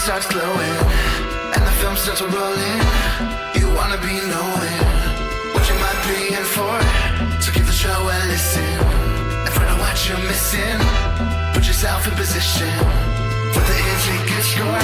starts glowing and the film starts rolling. You wanna be knowing what you might be in for. So give the show a listen and find out what you're missing. Put yourself in position for the is a good score.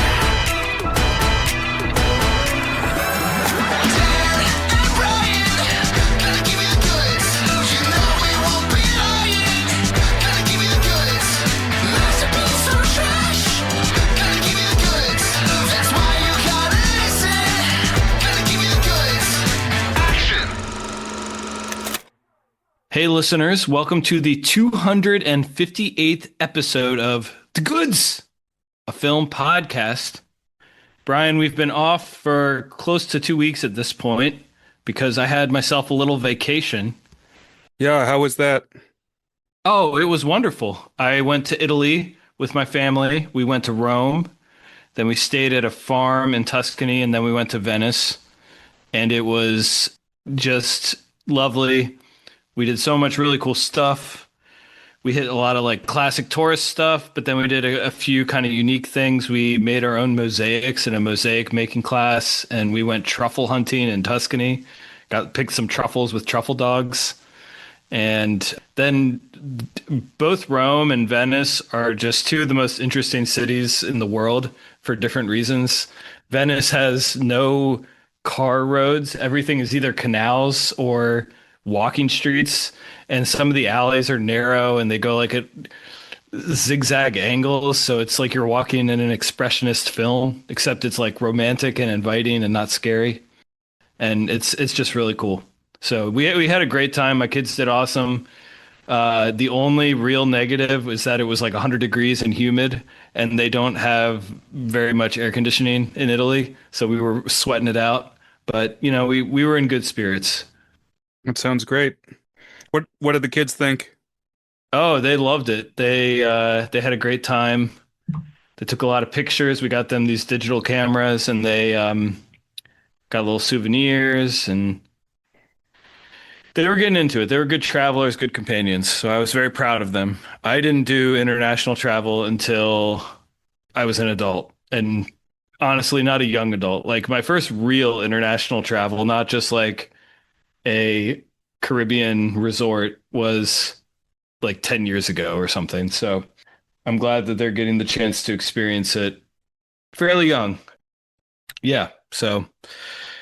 Hey listeners, welcome to the 258th episode of The Goods, a film podcast. Brian, we've been off for close to 2 weeks at this point because I had myself a little vacation. Yeah, how was that? Oh, it was wonderful. I went to Italy with my family. We went to Rome. Then we stayed at a farm in Tuscany, and then we went to Venice. And it was just lovely. We did so much really cool stuff. We hit a lot of like classic tourist stuff, but then we did a few kind of unique things. We made our own mosaics in a mosaic making class, and we went truffle hunting in Tuscany. Picked some truffles with truffle dogs. And then both Rome and Venice are just two of the most interesting cities in the world for different reasons. Venice has no car roads. Everything is either canals or walking streets, and some of the alleys are narrow and they go like at zigzag angles, so it's like you're walking in an expressionist film, except it's like romantic and inviting and not scary, and it's just really cool. So we had a great time. My kids did awesome. The only real negative was that it was like 100 degrees and humid, and they don't have very much air conditioning in Italy, so we were sweating it out, but you know, we were in good spirits. That sounds great. What did the kids think? Oh, they loved it. They had a great time. They took a lot of pictures. We got them these digital cameras, and they got little souvenirs, and they were getting into it. They were good travelers, good companions. So I was very proud of them. I didn't do international travel until I was an adult, and honestly, not a young adult. Like my first real international travel, not just like a Caribbean resort, was like 10 years ago or something. So I'm glad that they're getting the chance to experience it fairly young. Yeah. So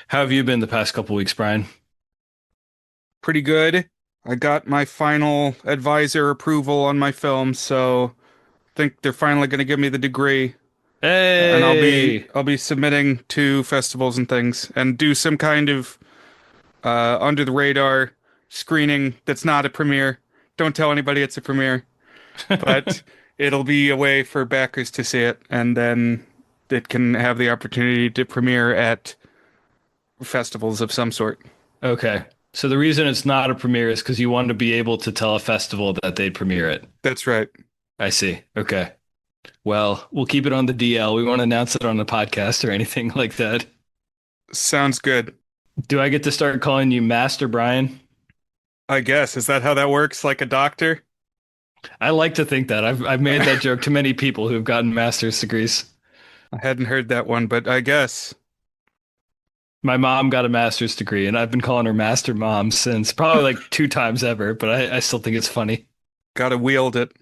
how have you been the past couple weeks, Brian? Pretty good. I got my final advisor approval on my film, so I think they're finally going to give me the degree, and Hey. I'll be submitting to festivals and things and do some kind of under the radar screening that's not a premiere. Don't tell anybody it's a premiere, but it'll be a way for backers to see it, and then it can have the opportunity to premiere at festivals of some sort. Okay. So the reason it's not a premiere is because you wanted to be able to tell a festival that they'd premiere it. That's right. I see. Okay. Well, we'll keep it on the DL. We won't announce it on the podcast or anything like that. Sounds good. Do I get to start calling you Master Brian? I guess. Is that how that works? Like a doctor? I like to think that. I've made that joke to many people who've gotten master's degrees. I hadn't heard that one, but I guess. My mom got a master's degree, and I've been calling her Master Mom since probably like 2 times ever, but I still think it's funny. Gotta wield it.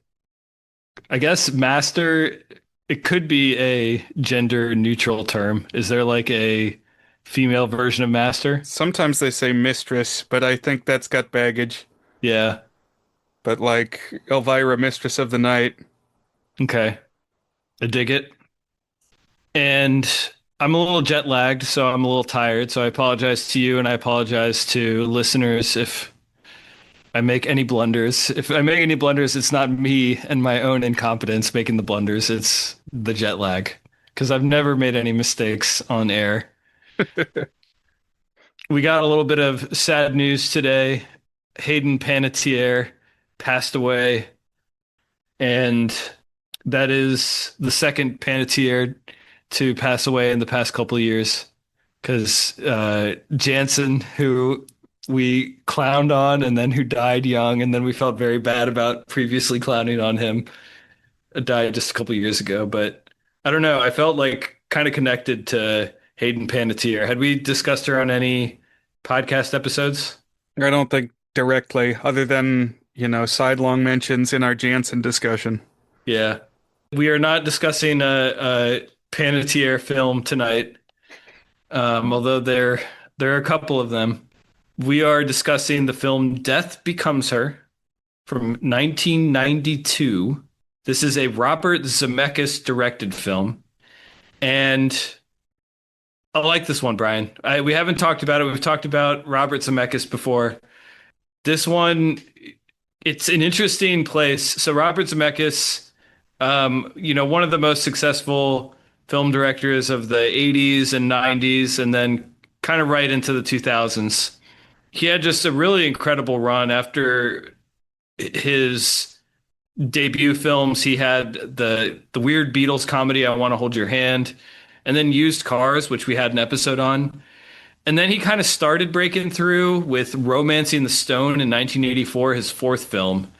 I guess master, it could be a gender neutral term. Is there like a female version of master? Sometimes they say mistress, but I think that's got baggage. Yeah. But like Elvira, Mistress of the Night. Okay. I dig it. And I'm a little jet lagged, so I'm a little tired. So I apologize to you, and I apologize to listeners if I make any blunders. If I make any blunders, it's not me and my own incompetence making the blunders. It's the jet lag, because I've never made any mistakes on air. We got a little bit of sad news today. Hayden Panettiere passed away, and that is the second Panettiere to pass away in the past couple of years, because Jansen, who we clowned on and then who died young, and then we felt very bad about previously clowning on him, died just a couple of years ago. But I don't know, I felt like kind of connected to Hayden Panettiere. Had we discussed her on any podcast episodes? I don't think directly, other than, sidelong mentions in our Jansen discussion. Yeah. We are not discussing a Panettiere film tonight, although there are a couple of them. We are discussing the film Death Becomes Her from 1992. This is a Robert Zemeckis directed film. And I like this one, Brian. We haven't talked about it. We've talked about Robert Zemeckis before. This one, it's an interesting place. So Robert Zemeckis, one of the most successful film directors of the 80s and 90s, and then kind of right into the 2000s. He had just a really incredible run after his debut films. He had the weird Beatles comedy, I Want to Hold Your Hand, and then Used Cars, which we had an episode on. And then he kind of started breaking through with Romancing the Stone in 1984, his fourth film.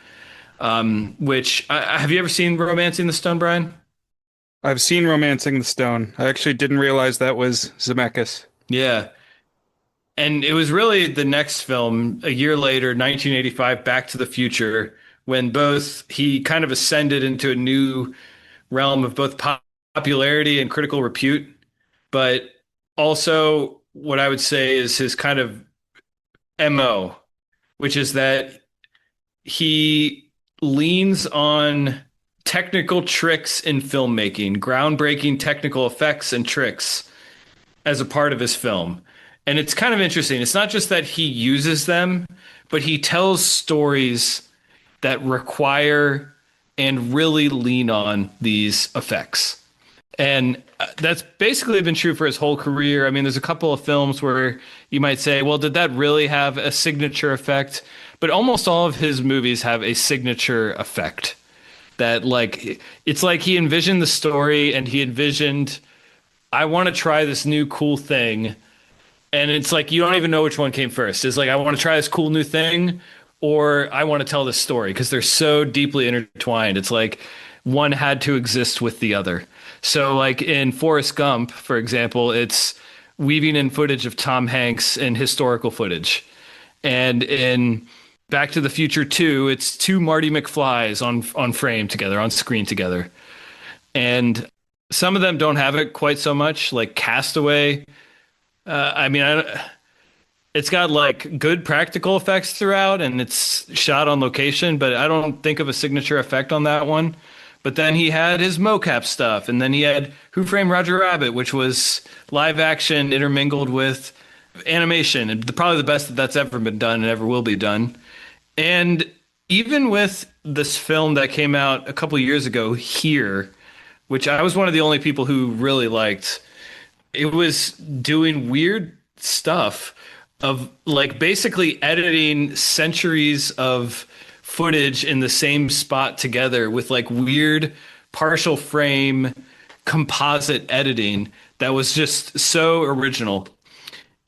Which have you ever seen Romancing the Stone, Brian? I've seen Romancing the Stone. I actually didn't realize that was Zemeckis. Yeah. And it was really the next film, a year later, 1985, Back to the Future, when both he kind of ascended into a new realm of both popularity and critical repute, but also what I would say is his kind of MO, which is that he leans on technical tricks in filmmaking, groundbreaking technical effects and tricks as a part of his film. And it's kind of interesting. It's not just that he uses them, but he tells stories that require and really lean on these effects. And that's basically been true for his whole career. I mean, there's a couple of films where you might say, well, did that really have a signature effect? But almost all of his movies have a signature effect that, like, it's like he envisioned the story and he envisioned, I want to try this new cool thing. And it's like, you don't even know which one came first. It's like, I want to try this cool new thing, or I want to tell this story, because they're so deeply intertwined. It's like one had to exist with the other. So like in Forrest Gump, for example, it's weaving in footage of Tom Hanks and historical footage. And in Back to the Future 2, it's two Marty McFlys on frame together, on screen together. And some of them don't have it quite so much, like Castaway. It's got like good practical effects throughout and it's shot on location, but I don't think of a signature effect on that one. But then he had his mocap stuff, and then he had Who Framed Roger Rabbit, which was live action intermingled with animation, and probably the best that's ever been done and ever will be done. And even with this film that came out a couple of years ago, Here, which I was one of the only people who really liked, it was doing weird stuff of like basically editing centuries of footage in the same spot together with like weird partial frame composite editing that was just so original.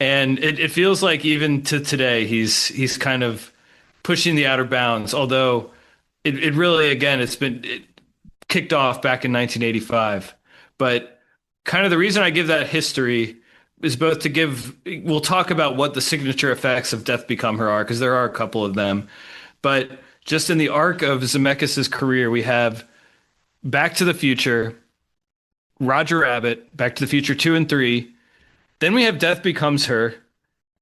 And it feels like even to today, he's kind of pushing the outer bounds, although it really, again, it kicked off back in 1985. But kind of the reason I give that history is both to we'll talk about what the signature effects of Death Become Her are, because there are a couple of them. But just in the arc of Zemeckis' career, we have Back to the Future, Roger Rabbit, Back to the Future 2 and 3. Then we have Death Becomes Her,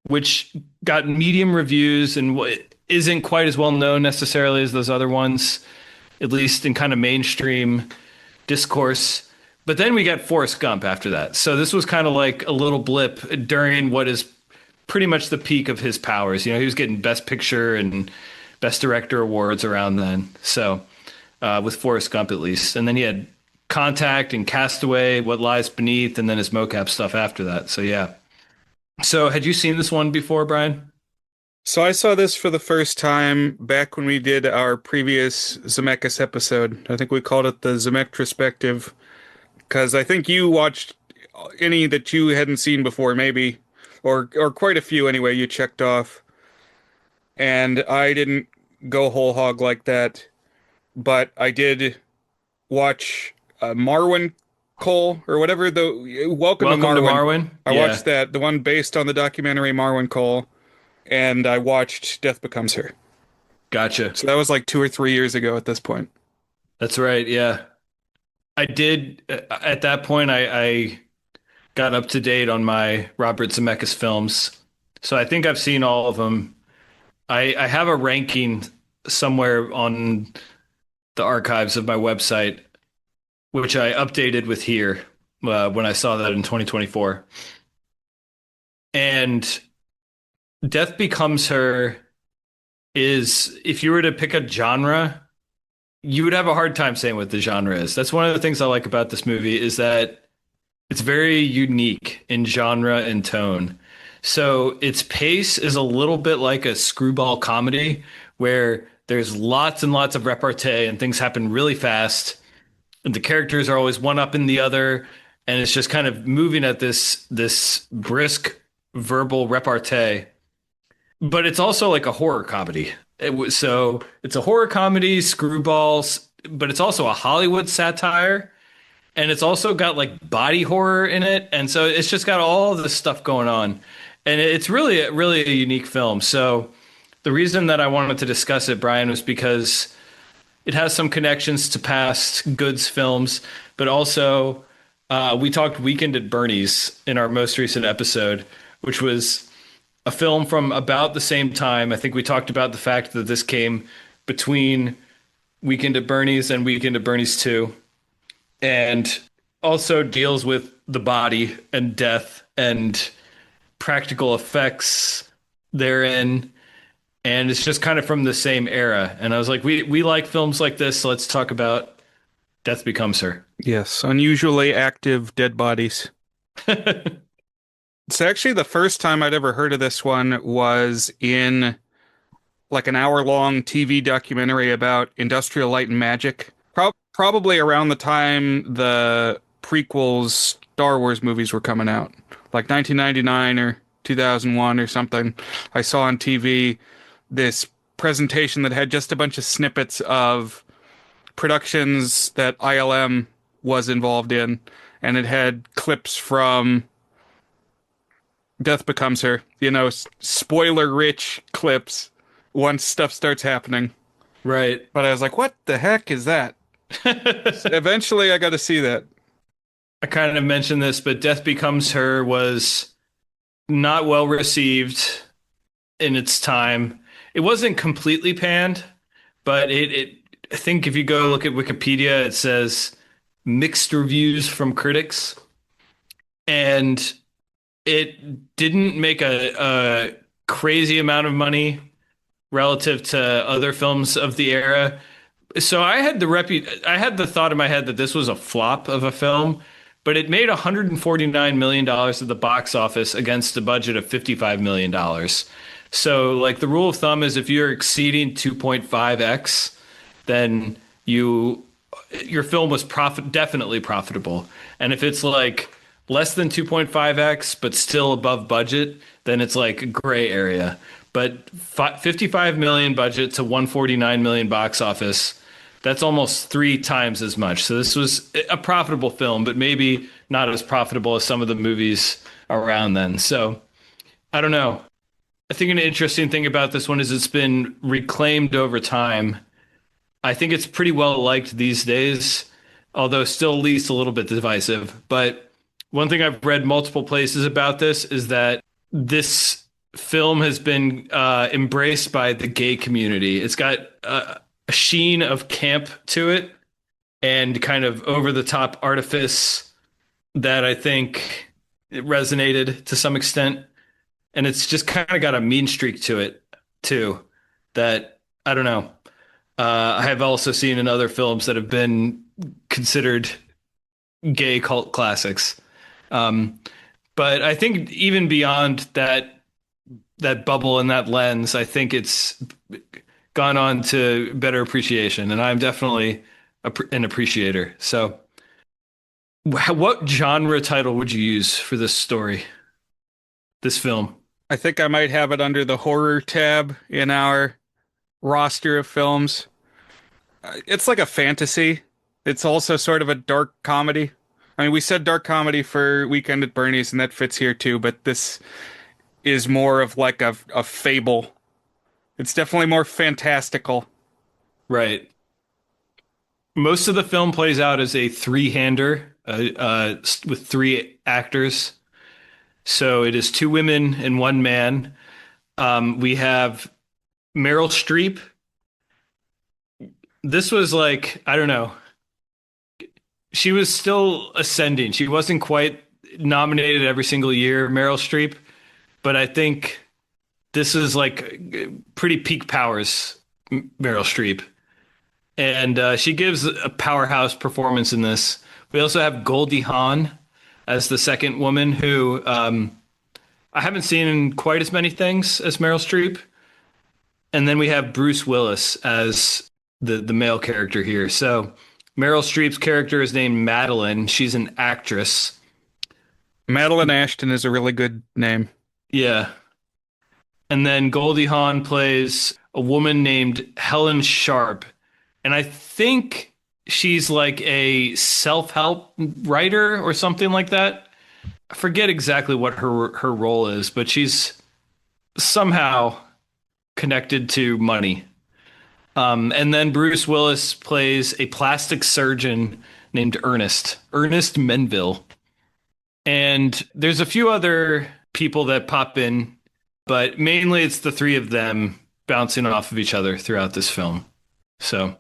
which got medium reviews and isn't quite as well known necessarily as those other ones, at least in kind of mainstream discourse. But then we got Forrest Gump after that. So this was kind of like a little blip during what is pretty much the peak of his powers. You know, he was getting Best Picture and Best Director awards around then. So with Forrest Gump, at least. And then he had Contact and Castaway, What Lies Beneath, and then his mocap stuff after that. So yeah. So had you seen this one before, Brian? So I saw this for the first time back when we did our previous Zemeckis episode. I think we called it the Zemecktrospective, because I think you watched any that you hadn't seen before, maybe, or quite a few anyway, you checked off. And I didn't go whole hog like that, but I did watch Marwen Cole or whatever, the Welcome to Welcome to Marwen. Marwen. I Yeah, watched that, the one based on the documentary Marwen Cole, and I watched Death Becomes Her. gotcha. So that was like 2 or 3 years ago at this point. That's right. Yeah, I did. At that point, I got up to date on my Robert Zemeckis films, so I think I've seen all of them. I have a ranking somewhere on the archives of my website, which I updated with here when I saw that in 2024. And Death Becomes Her is, if you were to pick a genre, you would have a hard time saying what the genre is. That's one of the things I like about this movie is that it's very unique in genre and tone. So its pace is a little bit like a screwball comedy where there's lots and lots of repartee and things happen really fast. And the characters are always one up in the other. And it's just kind of moving at this brisk verbal repartee. But it's also like a horror comedy. So it's a horror comedy, screwballs, but it's also a Hollywood satire. And it's also got like body horror in it. And so it's just got all this stuff going on. And it's really a unique film. So the reason that I wanted to discuss it, Brian, was because it has some connections to past Goods films, but also we talked Weekend at Bernie's in our most recent episode, which was a film from about the same time. I think we talked about the fact that this came between Weekend at Bernie's and Weekend at Bernie's 2, and also deals with the body and death and practical effects therein. And it's just kind of from the same era. And I was like, we like films like this, so let's talk about Death Becomes Her. Yes, unusually active dead bodies. It's actually the first time I'd ever heard of this one was in like an hour-long TV documentary about Industrial Light and Magic. Probably around the time the prequels Star Wars movies were coming out, like 1999 or 2001 or something. I saw on TV this presentation that had just a bunch of snippets of productions that ILM was involved in, and it had clips from Death Becomes Her, spoiler-rich clips once stuff starts happening. Right. But I was like, what the heck is that? So eventually, I got to see that. I kind of mentioned this, but Death Becomes Her was not well received in its time. It wasn't completely panned, but I think if you go look at Wikipedia, it says mixed reviews from critics. And it didn't make a crazy amount of money relative to other films of the era. So I had the thought in my head that this was a flop of a film, but it made $149 million at the box office against a budget of $55 million. So like the rule of thumb is if you're exceeding 2.5x, then your film was definitely profitable. And if it's like less than 2.5x but still above budget, then it's like a gray area. But 55 million budget to 149 million box office, that's almost 3 times as much. So this was a profitable film, but maybe not as profitable as some of the movies around then. So I don't know. I think an interesting thing about this one is it's been reclaimed over time. I think it's pretty well liked these days, although still at least a little bit divisive. But one thing I've read multiple places about this is that this film has been embraced by the gay community. It's got a sheen of camp to it and kind of over the top artifice that I think it resonated to some extent. And it's just kind of got a mean streak to it too that I don't know. I have also seen in other films that have been considered gay cult classics. But I think even beyond that bubble and that lens, I think it's gone on to better appreciation, and I'm definitely an appreciator. So, what genre title would you use for this story, this film? I think I might have it under the horror tab in our roster of films. It's like a fantasy. It's also sort of a dark comedy. I mean, we said dark comedy for Weekend at Bernie's, and that fits here too, but this is more of like a fable. It's definitely more fantastical. Right. Most of the film plays out as a three-hander with three actors. So it is two women and one man. We have Meryl Streep. This was like, I don't know. She was still ascending. She wasn't quite nominated every single year, Meryl Streep, but I think this is like pretty peak powers, Meryl Streep. And she gives a powerhouse performance in this. We also have Goldie Hawn as the second woman who I haven't seen in quite as many things as Meryl Streep. And then we have Bruce Willis as the male character here. So Meryl Streep's character is named Madeline. She's an actress. Madeline Ashton is a really good name. Yeah. And then Goldie Hawn plays a woman named Helen Sharp. And I think she's like a self-help writer or something like that. I forget exactly what her role is, but she's somehow connected to money. And then Bruce Willis plays a plastic surgeon named Ernest Menville. And there's a few other people that pop in, but mainly it's the three of them bouncing off of each other throughout this film. So,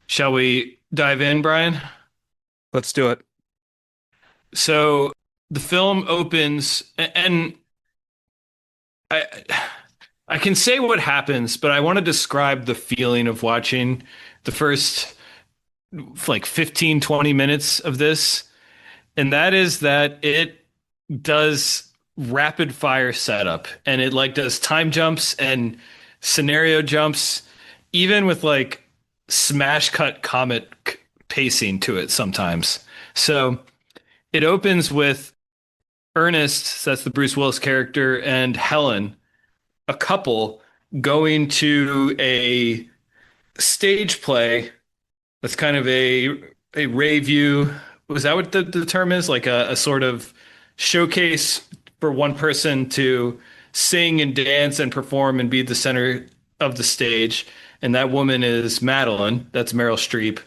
shall we dive in, Brian? Let's do it. So, the film opens, and I I can say what happens, but I want to describe the feeling of watching the first like 15, 20 minutes of this. And that is that it does rapid fire setup and it like does time jumps and scenario jumps, even with like smash cut comic pacing to it sometimes. So it opens with Ernest, that's the Bruce Willis character, and Helen, a couple, going to a stage play that's kind of a revue. Was that what the term is? Like a sort of showcase for one person to sing and dance and perform and be the center of the stage. And that woman is Madeline. That's Meryl Streep.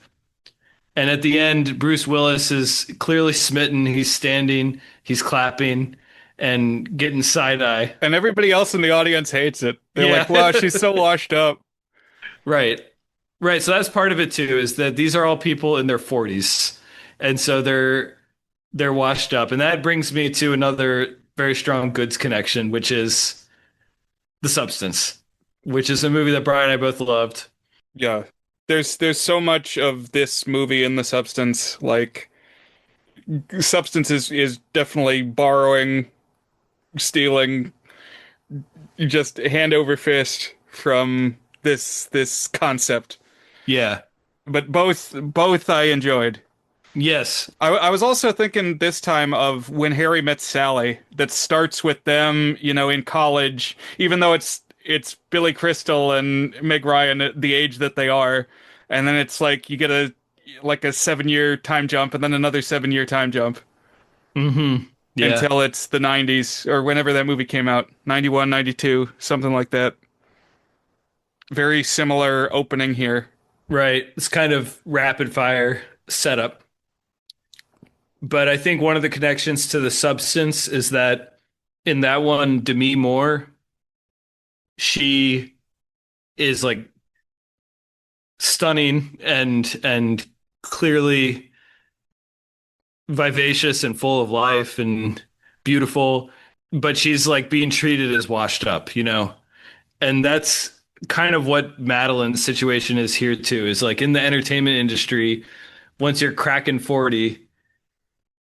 And at the end, Bruce Willis is clearly smitten. He's standing, he's clapping and getting side eye. And everybody else in the audience hates it. They're like, wow, she's so washed up. Right. Right. So that's part of it too, is that these are all people in their 40s. And so they're washed up. And that brings me to another very strong goods connection, which is The Substance, which is a movie that Brian and I both loved. Yeah. There's so much of this movie in The Substance. Like, Substance is definitely borrowing, stealing, just hand over fist from this concept. Yeah. But both I enjoyed. Yes. I was also thinking this time of When Harry Met Sally, that starts with them, in college, even though it's Billy Crystal and Meg Ryan at the age that they are, and then it's like you get a 7-year time jump and then another 7-year time jump. Mm-hmm. Yeah. Until it's the 90s or whenever that movie came out, 91, 92, something like that. Very similar opening here. Right. It's kind of rapid fire setup. But I think one of the connections to The Substance is that in that one, Demi Moore, she is like stunning and clearly vivacious and full of life and beautiful, but she's like being treated as washed up, And that's kind of what Madeline's situation is here too, is like in the entertainment industry, once you're cracking 40,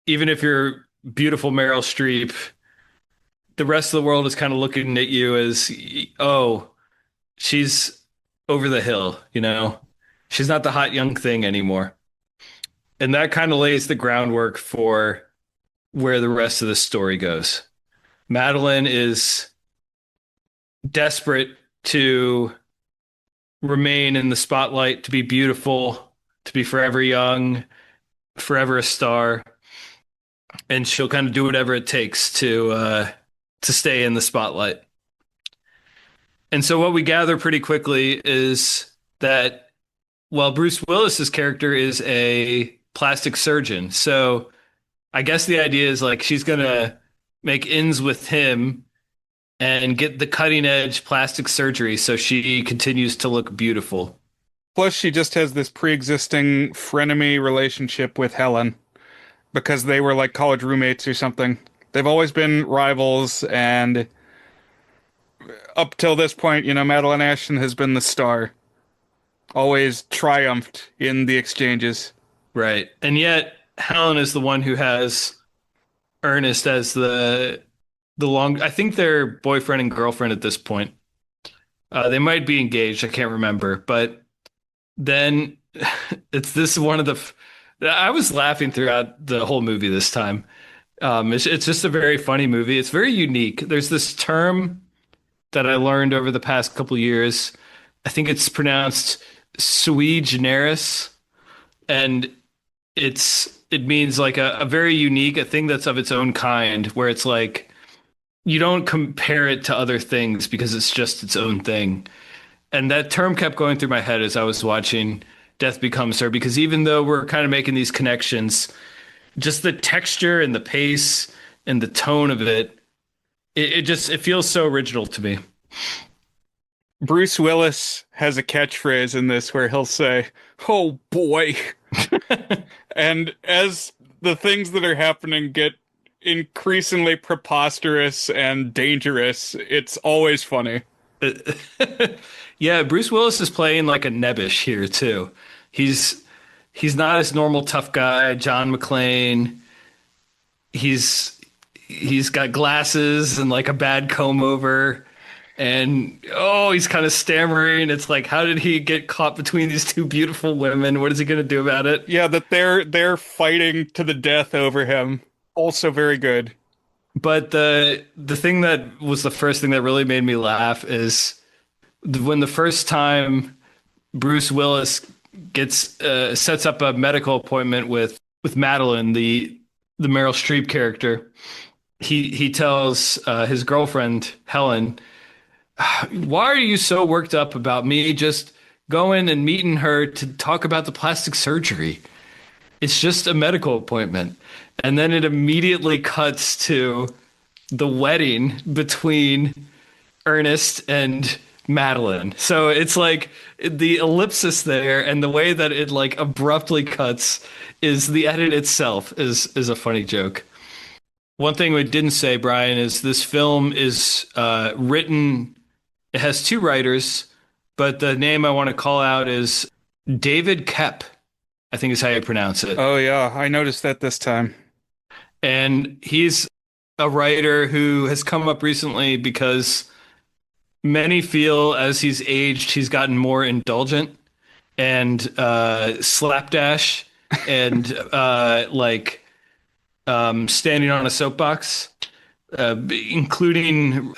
even if you're beautiful Meryl Streep, the rest of the world is kind of looking at you as, oh, she's over the hill, She's not the hot young thing anymore. And that kind of lays the groundwork for where the rest of the story goes. Madeline is desperate to remain in the spotlight, to be beautiful, to be forever young, forever a star. and she'll kind of do whatever it takes to stay in the spotlight. And so what we gather pretty quickly is that well, Bruce Willis's character is a plastic surgeon. So I guess the idea is like she's gonna make ends with him and get the cutting edge plastic surgery so she continues to look beautiful. Plus, she just has this pre-existing frenemy relationship with Helen because they were like college roommates or something. They've always been rivals, and up till this point, Madeline Ashton has been the star, always triumphed in the exchanges. Right. And yet Helen is the one who has Ernest as the long I think they're boyfriend and girlfriend at this point. They might be engaged, I can't remember, but then it's this one of I was laughing throughout the whole movie this time. It's just a very funny movie. It's very unique. There's this term that I learned over the past couple years. I think it's pronounced swee generis, and it means like a very unique, a thing that's of its own kind, where it's like you don't compare it to other things because it's just its own thing. And that term kept going through my head as I was watching Death Becomes Her, because even though we're kind of making these connections, just the texture and the pace and the tone of it feels so original to me. Bruce Willis has a catchphrase in this where he'll say, "Oh boy." And as the things that are happening get increasingly preposterous and dangerous, it's always funny. Yeah, Bruce Willis is playing like a nebbish here too. He's he's not his normal tough guy, John McClane. He's got glasses and like a bad comb over, and he's kind of stammering. It's like, how did he get caught between these two beautiful women? What is he going to do about it? Yeah, that they're fighting to the death over him. Also very good. But the thing that was the first thing that really made me laugh is when the first time Bruce Willis gets sets up a medical appointment with Madeline, the Meryl Streep character. He tells his girlfriend Helen, "Why are you so worked up about me just going and meeting her to talk about the plastic surgery? It's just a medical appointment." And then it immediately cuts to the wedding between Ernest and Madeline. So it's like the ellipsis there and the way that it like abruptly cuts is the edit itself is a funny joke. One thing we didn't say, Brian, is this film is written, it has two writers, but the name I want to call out is David Koepp, I think is how you pronounce it. Oh yeah, I noticed that this time. And he's a writer who has come up recently because many feel as he's aged, he's gotten more indulgent and slapdash and standing on a soapbox, including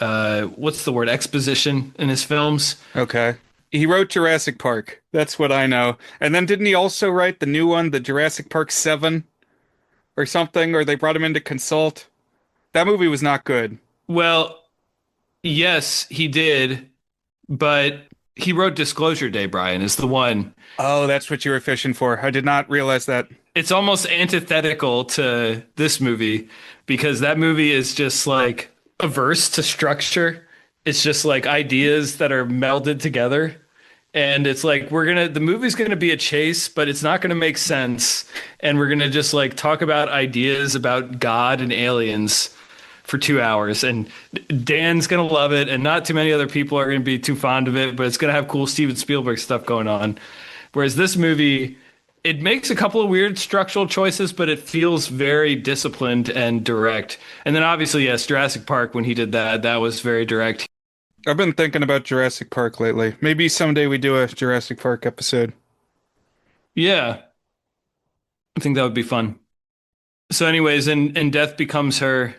what's the word, exposition in his films. Okay. He wrote Jurassic Park. That's what I know. And then didn't he also write the new one, the Jurassic Park 7 or something? Or they brought him in to consult? That movie was not good. Well, yes, he did, but he wrote Disclosure Day, Brian, is the one. Oh, that's what you were fishing for. I did not realize that. It's almost antithetical to this movie because that movie is just like averse to structure. It's just like ideas that are melded together. And it's like the movie's gonna be a chase, but it's not gonna make sense. And we're gonna just like talk about ideas about God and aliens for 2 hours. And Dan's gonna love it, and not too many other people are gonna be too fond of it, but it's gonna have cool Steven Spielberg stuff going on. Whereas this movie, it makes a couple of weird structural choices, but it feels very disciplined and direct. And then obviously, yes, Jurassic Park, when he did that was very direct. I've been thinking about Jurassic Park lately. Maybe someday we do a Jurassic Park episode. Yeah, I think that would be fun. So anyways, in Death Becomes Her,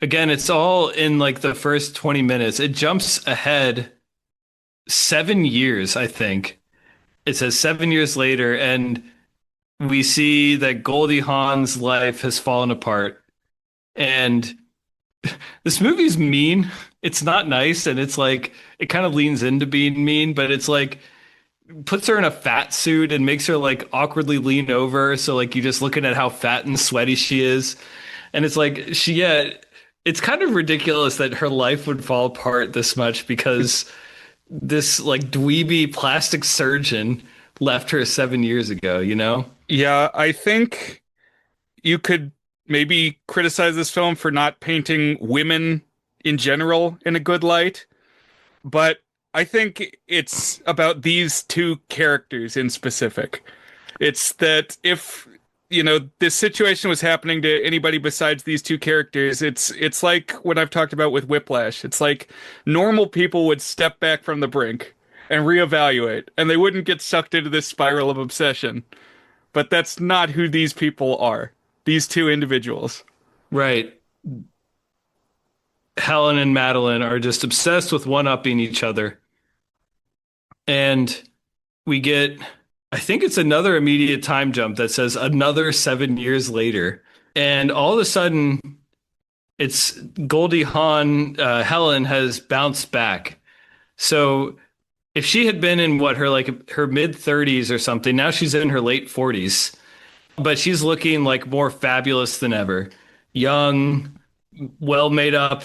again, it's all in like the first 20 minutes. It jumps ahead 7 years, I think. It says 7 years later, and we see that Goldie Hawn's life has fallen apart. And this movie's mean. It's not nice, and it's like it kind of leans into being mean, but it's like puts her in a fat suit and makes her like awkwardly lean over. So like you just looking at how fat and sweaty she is. And it's like it's kind of ridiculous that her life would fall apart this much because this like dweeby plastic surgeon left her 7 years ago, you know? Yeah, I think you could maybe criticize this film for not painting women in general in a good light, but I think it's about these two characters in specific. It's that if, this situation was happening to anybody besides these two characters, it's like what I've talked about with Whiplash. It's like normal people would step back from the brink and reevaluate, and they wouldn't get sucked into this spiral of obsession. But that's not who these people are. These two individuals. Right. Helen and Madeline are just obsessed with one-upping each other. And we get, I think it's another immediate time jump that says another 7 years later. And all of a sudden, it's Goldie Hawn, Helen has bounced back. So if she had been in her mid 30s or something, now she's in her late 40s, but she's looking like more fabulous than ever. Young, well made up,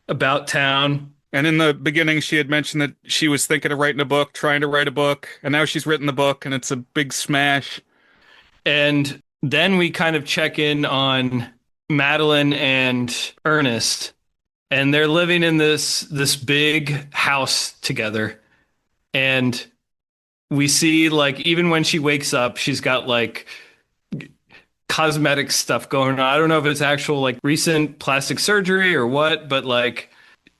about town. And in the beginning, she had mentioned that she was thinking of writing a book, trying to write a book, and now she's written the book, and it's a big smash. And then we kind of check in on Madeline and Ernest, and they're living in this big house together. And we see like even when she wakes up, she's got like cosmetic stuff going on. I don't know if it's actual like recent plastic surgery or what, but like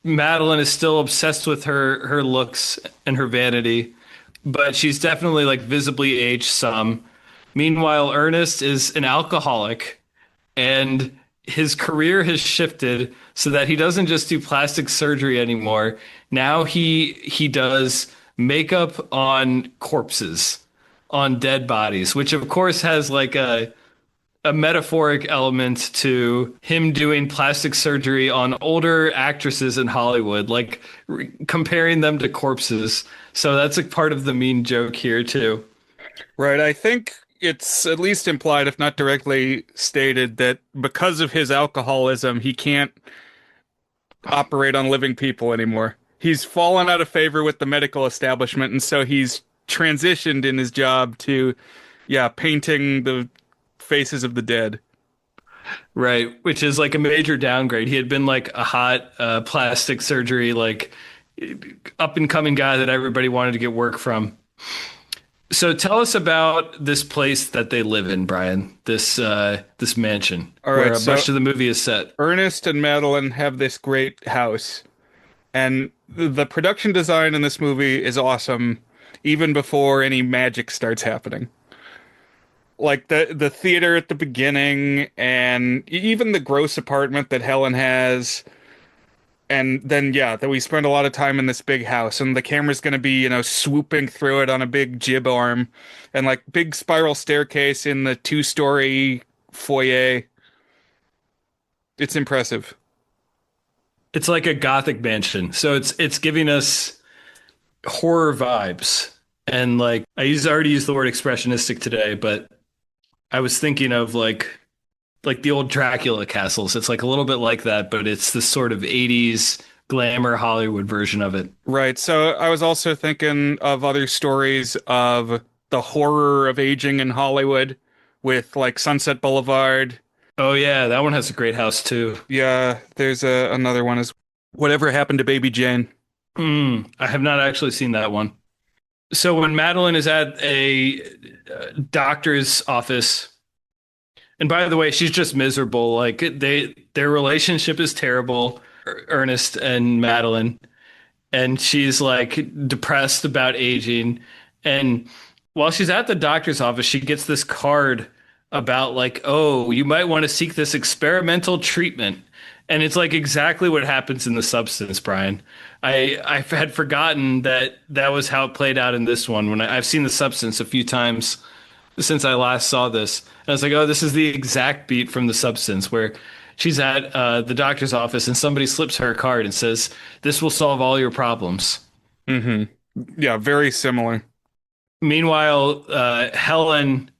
Madeline is still obsessed with her looks and her vanity, but she's definitely like visibly aged some. Meanwhile, Ernest is an alcoholic, and his career has shifted so that he doesn't just do plastic surgery anymore. Now he does makeup on corpses, on dead bodies, which of course has like a metaphoric element to him doing plastic surgery on older actresses in Hollywood, like comparing them to corpses. So that's a part of the mean joke here too. Right. I think it's at least implied, if not directly stated, that because of his alcoholism, he can't operate on living people anymore. He's fallen out of favor with the medical establishment, and so he's transitioned in his job to, painting the faces of the dead. Right, which is like a major downgrade. He had been like a hot plastic surgery, like up and coming guy that everybody wanted to get work from. So tell us about this place that they live in, Brian. This mansion where a bunch of the movie is set. Ernest and Madeline have this great house, and the production design in this movie is awesome, even before any magic starts happening. Like the theater at the beginning, and even the gross apartment that Helen has. And then, that we spend a lot of time in this big house, and the camera's going to be, swooping through it on a big jib arm, and like big spiral staircase in the 2-story foyer. It's impressive. It's like a gothic mansion. So it's giving us horror vibes. And like already used the word expressionistic today, but I was thinking of like the old Dracula castles. It's like a little bit like that, but it's this sort of 80s glamour Hollywood version of it. Right. So I was also thinking of other stories of the horror of aging in Hollywood with like Sunset Boulevard. Oh yeah, that one has a great house too. Yeah, there's another one is Whatever Happened to Baby Jane. I have not actually seen that one. So when Madeline is at a doctor's office, and by the way, she's just miserable. Like their relationship is terrible, Ernest and Madeline, and she's like depressed about aging. And while she's at the doctor's office, she gets this card about like, oh, you might want to seek this experimental treatment. And it's like exactly what happens in The Substance, Brian. I had forgotten that was how it played out in this one. When I've seen The Substance a few times, since I last saw this. And I was like, oh, this is the exact beat from The Substance where she's at the doctor's office and somebody slips her a card and says, "This will solve all your problems." Hmm. Yeah, very similar. Meanwhile, Helen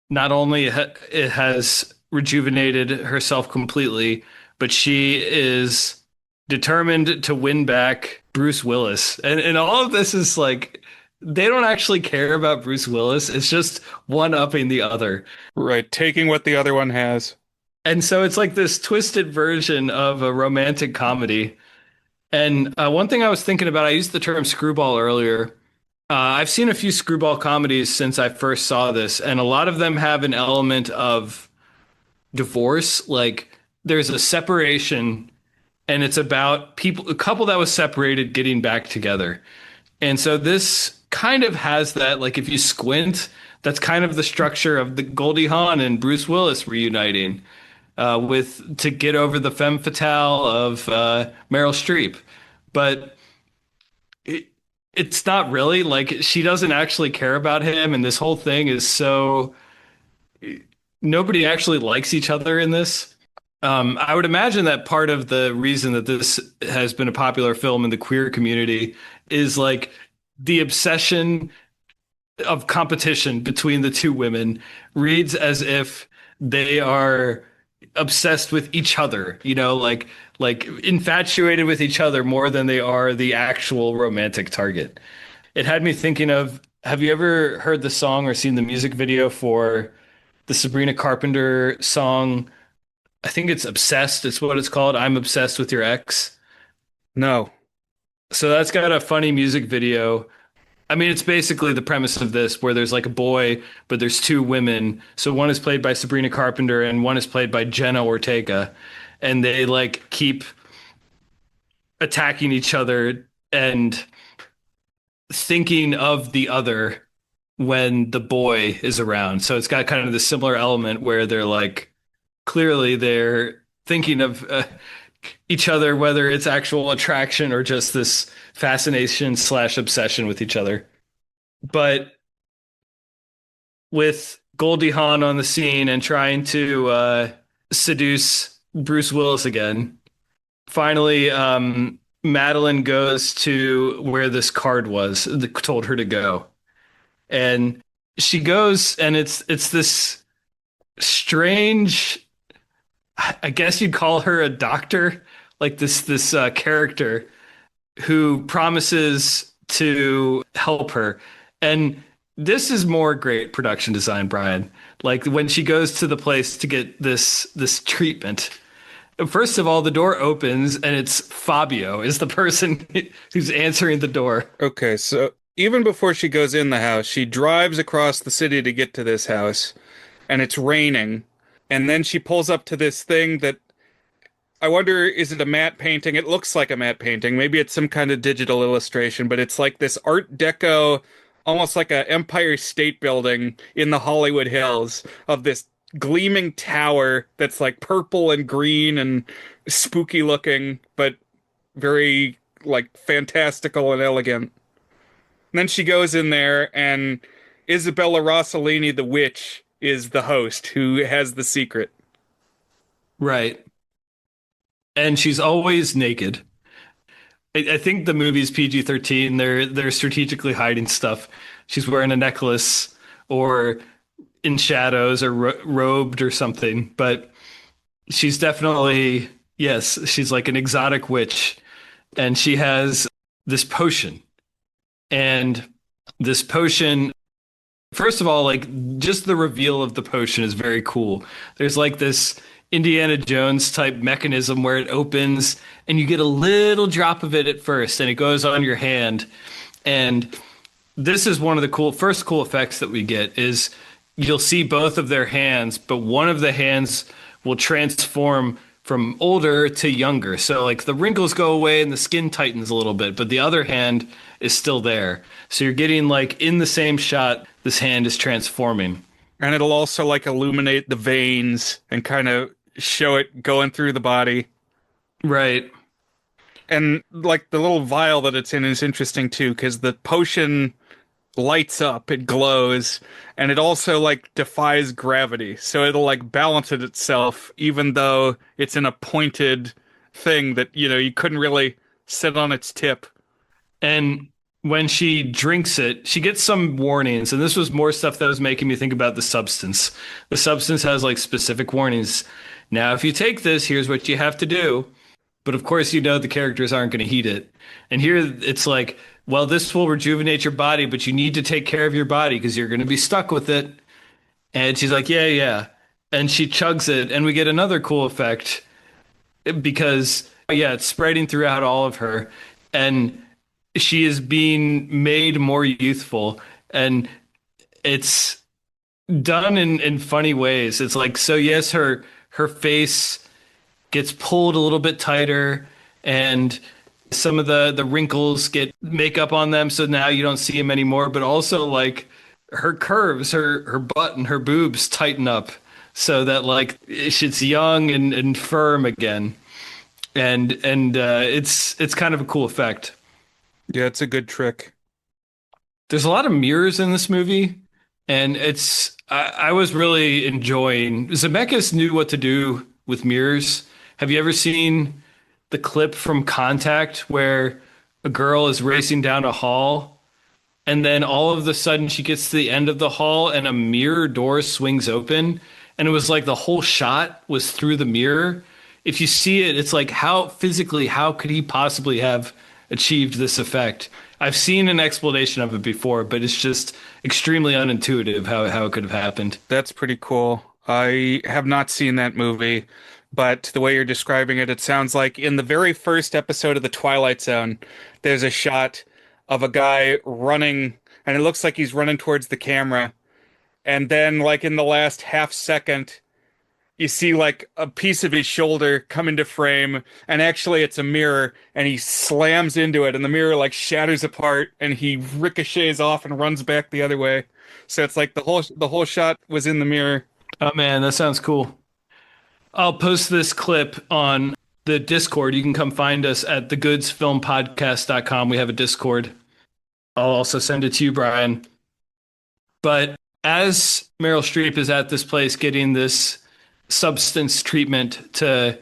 not only it has rejuvenated herself completely, but she is determined to win back Bruce Willis. And all of this is like they don't actually care about Bruce Willis. It's just one upping the other. Right, taking what the other one has. And so it's like this twisted version of a romantic comedy. And one thing I was thinking about, I used the term screwball earlier. I've seen a few screwball comedies since I first saw this, and a lot of them have an element of divorce. Like there's a separation, and it's about people, a couple that was separated getting back together. And so this kind of has that, like if you squint, that's kind of the structure of the Goldie Hawn and Bruce Willis reuniting with to get over the femme fatale of Meryl Streep. But it, it's not really like she doesn't actually care about him, and this whole thing is so nobody actually likes each other in this. I would imagine that part of the reason that this has been a popular film in the queer community is like the obsession of competition between the two women reads as if they are obsessed with each other, like infatuated with each other more than they are the actual romantic target. It had me thinking of, have you ever heard the song or seen the music video for the Sabrina Carpenter song? I think it's Obsessed. It's what it's called. I'm obsessed with your ex. No. So that's got a funny music video. I mean, it's basically the premise of this, where there's like a boy, but there's two women. So one is played by Sabrina Carpenter and one is played by Jenna Ortega. And they like keep attacking each other and thinking of the other when the boy is around. So it's got kind of the similar element where they're like, clearly they're thinking of each other, whether it's actual attraction or just this fascination slash obsession with each other. But with Goldie Hawn on the scene and trying to seduce Bruce Willis again, finally, Madeline goes to where this card was, told her to go. And she goes, and it's this strange, I guess you'd call her a doctor, like this character who promises to help her. And this is more great production design, Brian. Like when she goes to the place to get this treatment. First of all, the door opens and it's Fabio is the person who's answering the door. Okay, so even before she goes in the house, she drives across the city to get to this house, and it's raining. And then she pulls up to this thing that I wonder, is it a matte painting? It looks like a matte painting. Maybe it's some kind of digital illustration, but it's like this Art Deco, almost like a Empire State Building in the Hollywood Hills of this gleaming tower that's like purple and green and spooky looking, but very like fantastical and elegant. And then she goes in there, and Isabella Rossellini, the witch, is the host who has the secret. Right. And she's always naked. I think the movie's PG-13. They're strategically hiding stuff. She's wearing a necklace or in shadows or robed or something. But she's definitely, yes, she's like an exotic witch. And she has this potion. And this potion, first of all, like just the reveal of the potion is very cool. There's like this Indiana Jones type mechanism where it opens and you get a little drop of it at first and it goes on your hand. And this is one of the first cool effects that we get is you'll see both of their hands, but one of the hands will transform from older to younger. So like the wrinkles go away and the skin tightens a little bit, but the other hand is still there. So you're getting like in the same shot, this hand is transforming. And it'll also like illuminate the veins and kind of show it going through the body. Right. And like the little vial that it's in is interesting too, because the potion lights up, it glows, and it also like defies gravity. So it'll like balance it itself, even though it's in a pointed thing that, you couldn't really sit on its tip. And when she drinks it, she gets some warnings. And this was more stuff that was making me think about the substance. The substance has like specific warnings. Now, if you take this, here's what you have to do. But of course, the characters aren't going to heed it. And here it's like, well, this will rejuvenate your body, but you need to take care of your body because you're going to be stuck with it. And she's like, yeah, yeah. And she chugs it. And we get another cool effect because, yeah, it's spreading throughout all of her. And she is being made more youthful. And it's done in funny ways. It's like, so yes, her face gets pulled a little bit tighter and some of the wrinkles get makeup on them so now you don't see them anymore, but also like her curves, her butt and her boobs tighten up so that like she's young and firm again. And it's kind of a cool effect. Yeah, it's a good trick. There's a lot of mirrors in this movie, and I was really enjoying. Zemeckis knew what to do with mirrors. Have you ever seen the clip from Contact where a girl is racing down a hall and then all of a sudden she gets to the end of the hall and a mirror door swings open and it was like the whole shot was through the mirror. If you see it, it's like how could he possibly have achieved this effect? I've seen an explanation of it before, but it's just extremely unintuitive how it could have happened. That's pretty cool. I have not seen that movie, but the way you're describing it, it sounds like in the very first episode of The Twilight Zone, there's a shot of a guy running, and it looks like he's running towards the camera. And then, like in the last half second, you see like a piece of his shoulder come into frame, and actually it's a mirror, and he slams into it, and the mirror like shatters apart, and he ricochets off and runs back the other way. So it's like the whole shot was in the mirror. Oh man, that sounds cool. I'll post this clip on the Discord. You can come find us at thegoodsfilmpodcast.com. We have a Discord. I'll also send it to you, Brian. But as Meryl Streep is at this place getting this substance treatment to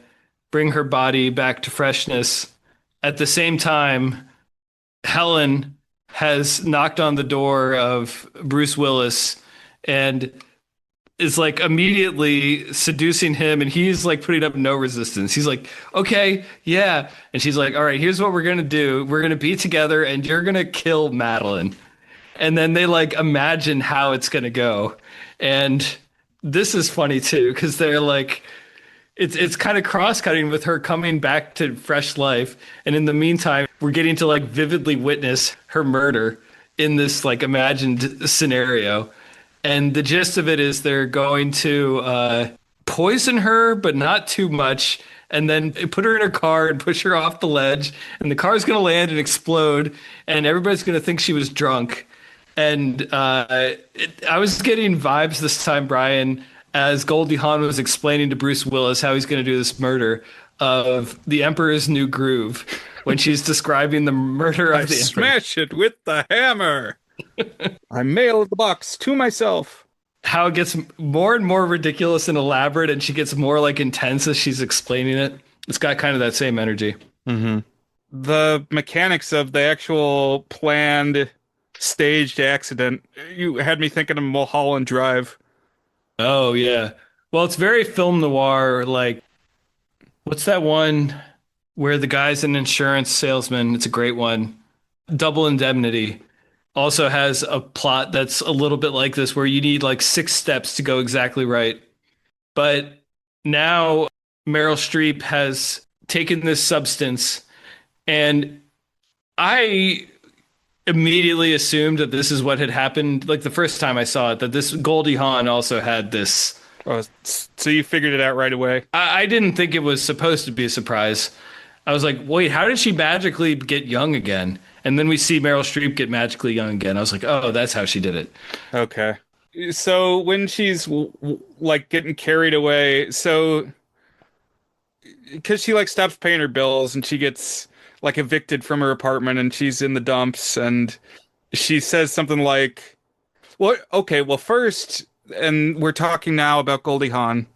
bring her body back to freshness, at the same time, Helen has knocked on the door of Bruce Willis and is like immediately seducing him, and he's like putting up no resistance. He's like, okay, yeah. And she's like, all right, here's what we're gonna do. We're gonna be together and you're gonna kill Madeline. And then they like imagine how it's gonna go. And this is funny too, because they're like it's kind of cross-cutting with her coming back to fresh life. And in the meantime, we're getting to like vividly witness her murder in this like imagined scenario. And the gist of it is they're going to poison her, but not too much, and then put her in her car and push her off the ledge. And the car's going to land and explode, and everybody's going to think she was drunk. And I was getting vibes this time, Brian, as Goldie Hawn was explaining to Bruce Willis how he's going to do this murder of The Emperor's New Groove when she's describing the murder of I the Emperor. smash it with the hammer. I mail the box to myself. How it gets more and more ridiculous and elaborate, and she gets more like intense as she's explaining it. It's got kind of that same energy. Mm-hmm. The mechanics of the actual planned staged accident, you had me thinking of Mulholland Drive. Oh yeah. Well, it's very film noir. Like, what's that one where the guy's an insurance salesman? It's a great one. Double Indemnity also has a plot that's a little bit like this, where you need like 6 steps to go exactly right. But now Meryl Streep has taken this substance, and I immediately assumed that this is what had happened. Like the first time I saw it, that this Goldie Hawn also had this. Oh, so you figured it out right away. I didn't think it was supposed to be a surprise. I was like, wait, how did she magically get young again? And then we see Meryl Streep get magically young again. I was like, oh, that's how she did it. Okay. So when she's like getting carried away, so because she like stops paying her bills and she gets like evicted from her apartment and she's in the dumps, and she says something like, well, okay, well, first, and we're talking now about Goldie Hawn,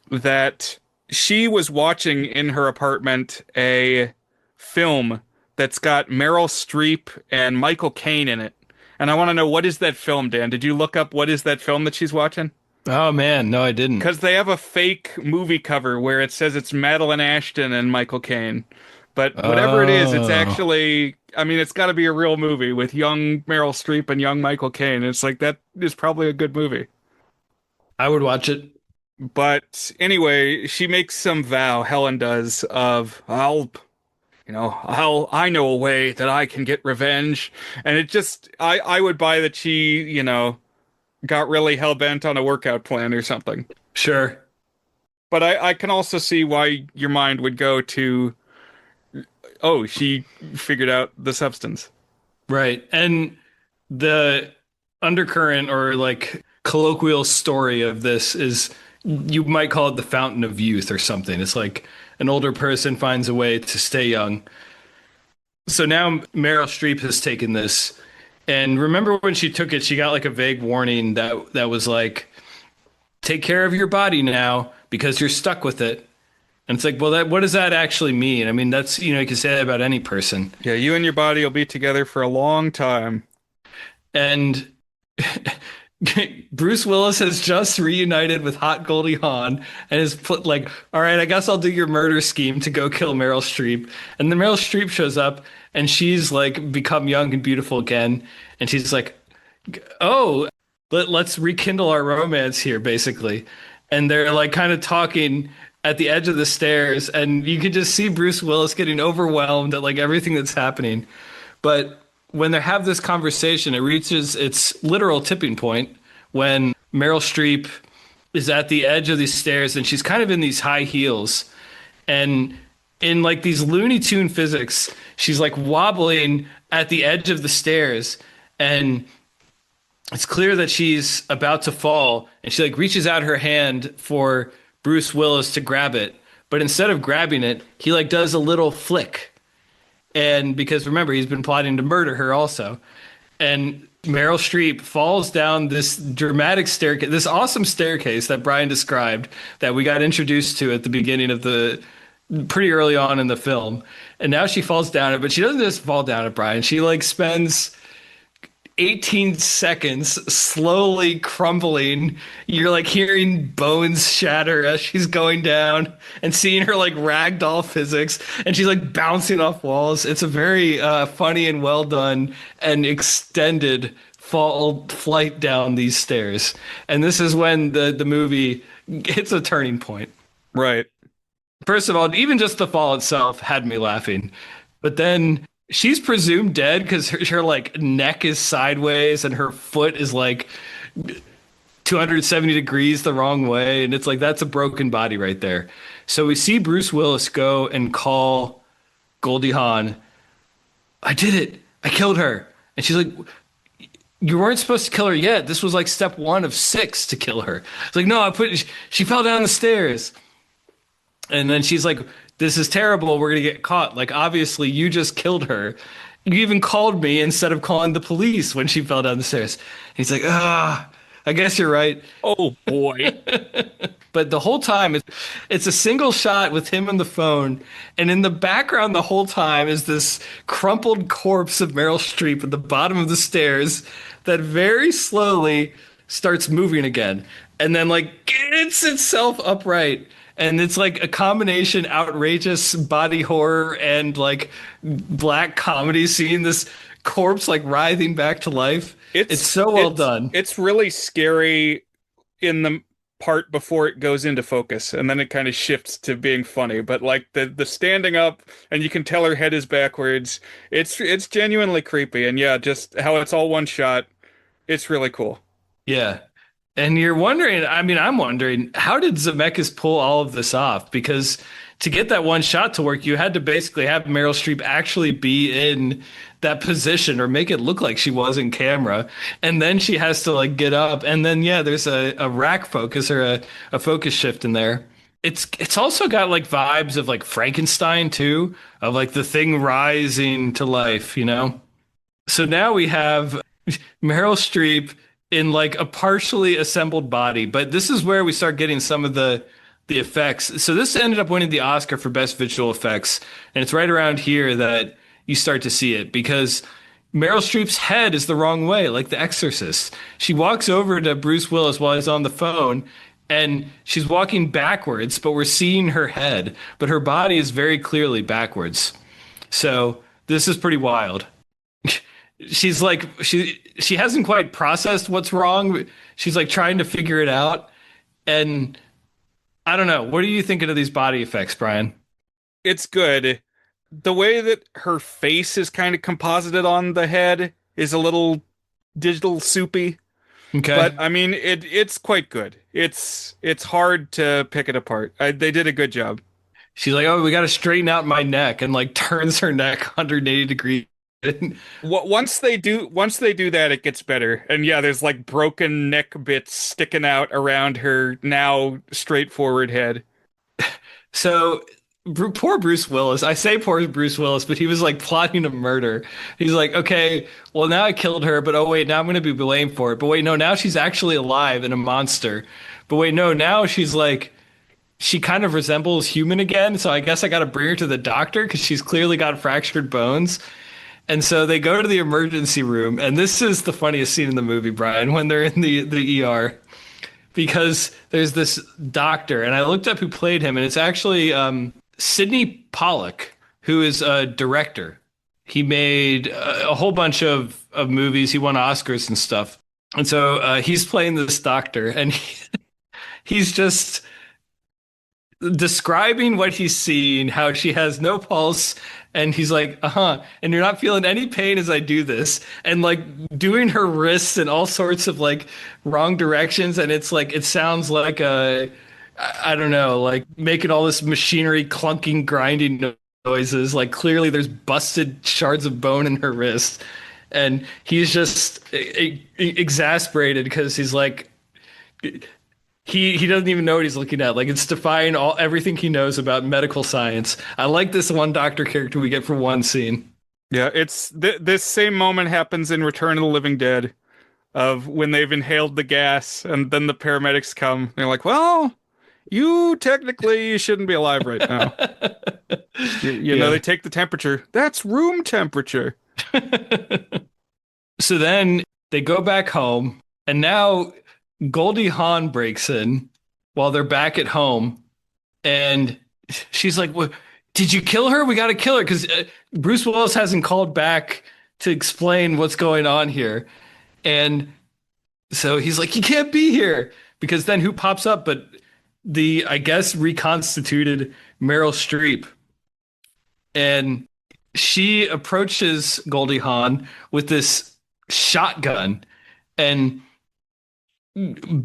that she was watching in her apartment a film that's got Meryl Streep and Michael Caine in it. And I want to know, what is that film, Dan? Did you look up what is that film that she's watching? Oh man, no, I didn't. Because they have a fake movie cover where it says it's Madeline Ashton and Michael Caine. But whatever it is, it's Oh, actually, I mean, it's got to be a real movie with young Meryl Streep and young Michael Caine. It's like, that is probably a good movie. I would watch it. But anyway, she makes some vow, Helen does, of I know a way that I can get revenge. And it just, I would buy that she, got really hell bent on a workout plan or something. Sure. But I can also see why your mind would go to, oh, she figured out the substance. Right. And the undercurrent or like colloquial story of this is you might call it the fountain of youth or something. It's like an older person finds a way to stay young. So now Meryl Streep has taken this. And remember when she took it, she got like a vague warning that was like, take care of your body now because you're stuck with it. And it's like, well, what does that actually mean? I mean, that's, you can say that about any person. Yeah, you and your body will be together for a long time. And Bruce Willis has just reunited with hot Goldie Hawn and is put like, all right, I guess I'll do your murder scheme to go kill Meryl Streep. And then Meryl Streep shows up and she's like become young and beautiful again. And she's like, oh, let's rekindle our romance here, basically. And they're like kind of talking at the edge of the stairs. And you can just see Bruce Willis getting overwhelmed at like everything that's happening. But when they have this conversation, it reaches its literal tipping point when Meryl Streep is at the edge of these stairs and she's kind of in these high heels. And in like these Looney Tune physics, she's like wobbling at the edge of the stairs. And it's clear that she's about to fall. And she like reaches out her hand for Bruce Willis to grab it. But instead of grabbing it, he like does a little flick. And because remember, he's been plotting to murder her also. And Meryl Streep falls down this dramatic staircase, this awesome staircase that Brian described that we got introduced to at the beginning of pretty early on in the film. And now she falls down it, but she doesn't just fall down it, Brian. She like spends 18 seconds slowly crumbling. You're like hearing bones shatter as she's going down and seeing her like ragdoll physics, and she's like bouncing off walls. It's a very funny and well done and extended flight down these stairs. And this is when the movie hits a turning point. Right. First of all, even just the fall itself had me laughing. But then she's presumed dead because her like neck is sideways and her foot is like 270 degrees the wrong way. And it's like, that's a broken body right there. So we see Bruce Willis go and call Goldie Hawn. I did it. I killed her. And she's like, you weren't supposed to kill her yet. This was like step 1 of 6 to kill her. It's like, no, she fell down the stairs. And then she's like, this is terrible. We're going to get caught. Like, obviously, you just killed her. You even called me instead of calling the police when she fell down the stairs. And he's like, I guess you're right. Oh, boy. But the whole time, it's a single shot with him on the phone. And in the background the whole time is this crumpled corpse of Meryl Streep at the bottom of the stairs that very slowly starts moving again. And then, like, gets itself upright. And it's like a combination outrageous body horror and like black comedy, seeing this corpse like writhing back to life. It's so well done. It's really scary in the part before it goes into focus, and then it kind of shifts to being funny. But like the standing up and you can tell her head is backwards. It's genuinely creepy. And yeah, just how it's all one shot. It's really cool. Yeah. And you're wondering, I mean, I'm wondering, how did Zemeckis pull all of this off? Because to get that one shot to work, you had to basically have Meryl Streep actually be in that position or make it look like she was in camera. And then she has to like get up. And then, yeah, there's a rack focus or a focus shift in there. It's also got like vibes of like Frankenstein too, of like the thing rising to life, you know? So now we have Meryl Streep in like a partially assembled body, but this is where we start getting some of the effects. So this ended up winning the Oscar for best visual effects, and it's right around here that you start to see it because Meryl Streep's head is the wrong way, like The Exorcist. She walks over to Bruce Willis while he's on the phone, and she's walking backwards, but we're seeing her head, but her body is very clearly backwards. So this is pretty wild. She's like she hasn't quite processed what's wrong. She's like trying to figure it out. And I don't know. What are you thinking of these body effects, Brian? It's good. The way that her face is kind of composited on the head is a little digital soupy, but Okay. I mean it's quite good. It's hard to pick it apart. They did a good job. She's like, "Oh, we got to straighten out my neck," and like turns her neck 180 degrees. Once they do that, it gets better. And yeah, there's like broken neck bits sticking out around her now straightforward head. So poor Bruce Willis. I say poor Bruce Willis, but he was like plotting a murder. He's like, okay, well now I killed her, but oh wait, now I'm going to be blamed for it. But wait, no, now she's actually alive and a monster. But wait, no, now she's like she kind of resembles human again. So I guess I got to bring her to the doctor because she's clearly got fractured bones. And so they go to the emergency room, and this is the funniest scene in the movie, Brian, when they're in the ER because there's this doctor, and I looked up who played him, and it's actually Sidney Pollack, who is a director. He made a whole bunch of movies. He won Oscars and stuff. And so he's playing this doctor, and he's just describing what he's seeing, how she has no pulse, and he's like, uh-huh, and you're not feeling any pain as I do this, and like doing her wrists in all sorts of like wrong directions, and it's like it sounds like a I don't know, like making all this machinery clunking, grinding noises. Like clearly there's busted shards of bone in her wrist, and he's just exasperated because he's like he doesn't even know what he's looking at. Like it's defying everything he knows about medical science. I like this one doctor character we get for one scene. Yeah, it's this same moment happens in Return of the Living Dead of when they've inhaled the gas and then the paramedics come. And they're like, "Well, you technically shouldn't be alive right now." You know, Yeah. they take the temperature. That's room temperature. So then they go back home, and now Goldie Hawn breaks in while they're back at home, and she's like, "What? Did you kill her? We got to kill her because Bruce Willis hasn't called back to explain what's going on here." And so he's like, "You can't be here," because then who pops up but the, I guess, reconstituted Meryl Streep. And she approaches Goldie Hawn with this shotgun and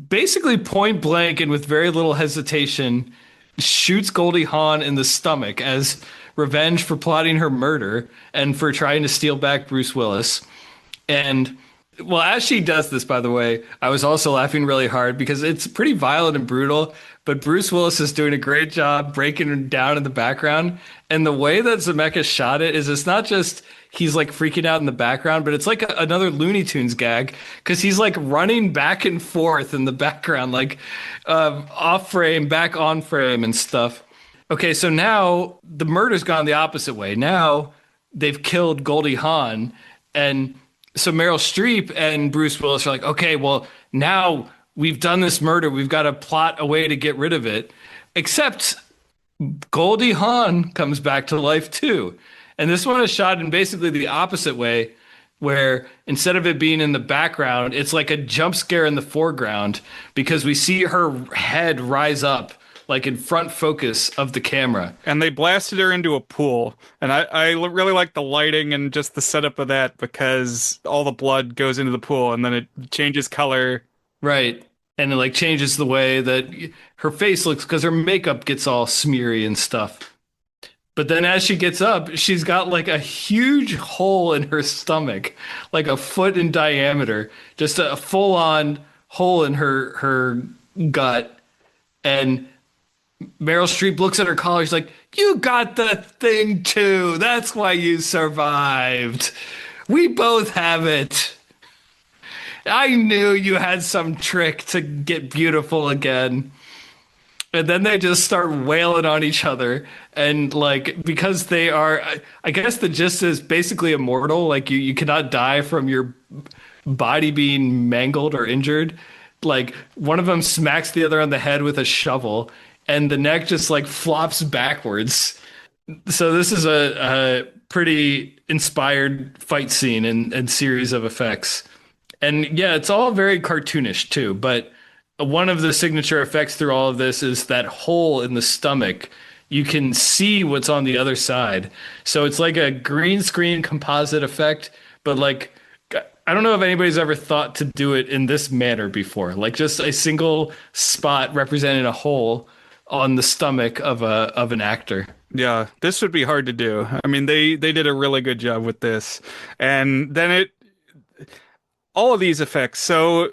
basically point blank and with very little hesitation shoots Goldie Hawn in the stomach as revenge for plotting her murder and for trying to steal back Bruce Willis. And well, as she does this, by the way, I was also laughing really hard because it's pretty violent and brutal, but Bruce Willis is doing a great job breaking her down in the background. And the way that Zemeckis shot it is it's not just he's like freaking out in the background, but it's like another Looney Tunes gag because he's like running back and forth in the background, like off frame, back on frame and stuff. Okay, so now the murder's gone the opposite way. Now they've killed Goldie Hawn, and so Meryl Streep and Bruce Willis are like, okay, well, now we've done this murder. We've got to plot a way to get rid of it. Except Goldie Hawn comes back to life too. And this one is shot in basically the opposite way, where instead of it being in the background, it's like a jump scare in the foreground because we see her head rise up like in front focus of the camera. And they blasted her into a pool. And I really like the lighting and just the setup of that because all the blood goes into the pool and then it changes color. Right. And it like changes the way that her face looks because her makeup gets all smeary and stuff. But then as she gets up, she's got like a huge hole in her stomach, like a foot in diameter, just a full on hole in her gut. And Meryl Streep looks at her collar. She's like, "You got the thing too. That's why you survived." We both have it. I knew you had some trick to get beautiful again. And then they just start wailing on each other. And like, because they are, I guess the gist is basically immortal. Like you cannot die from your body being mangled or injured. Like one of them smacks the other on the head with a shovel and the neck just like flops backwards. So this is a pretty inspired fight scene and series of effects. And yeah, it's all very cartoonish too, but one of the signature effects through all of this is that hole in the stomach. You can see what's on the other side. So it's like a green screen composite effect, but like I don't know if anybody's ever thought to do it in this manner before. Like just a single spot representing a hole on the stomach of an actor. Yeah, this would be hard to do. I mean, they did a really good job with this. And then all of these effects. So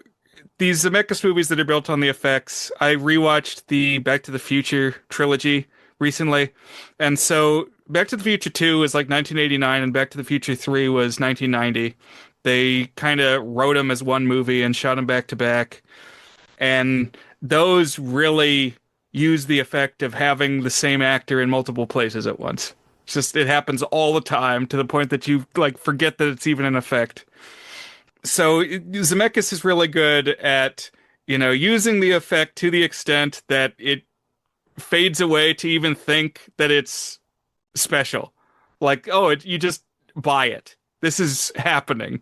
these Zemeckis movies that are built on the effects, I rewatched the Back to the Future trilogy recently. And so Back to the Future 2 was like 1989 and Back to the Future 3 was 1990. They kind of wrote them as one movie and shot them back to back. And those really use the effect of having the same actor in multiple places at once. It's just, it happens all the time to the point that you like forget that it's even an effect. So Zemeckis is really good at, using the effect to the extent that it fades away to even think that it's special. Like, oh, you just buy it. This is happening.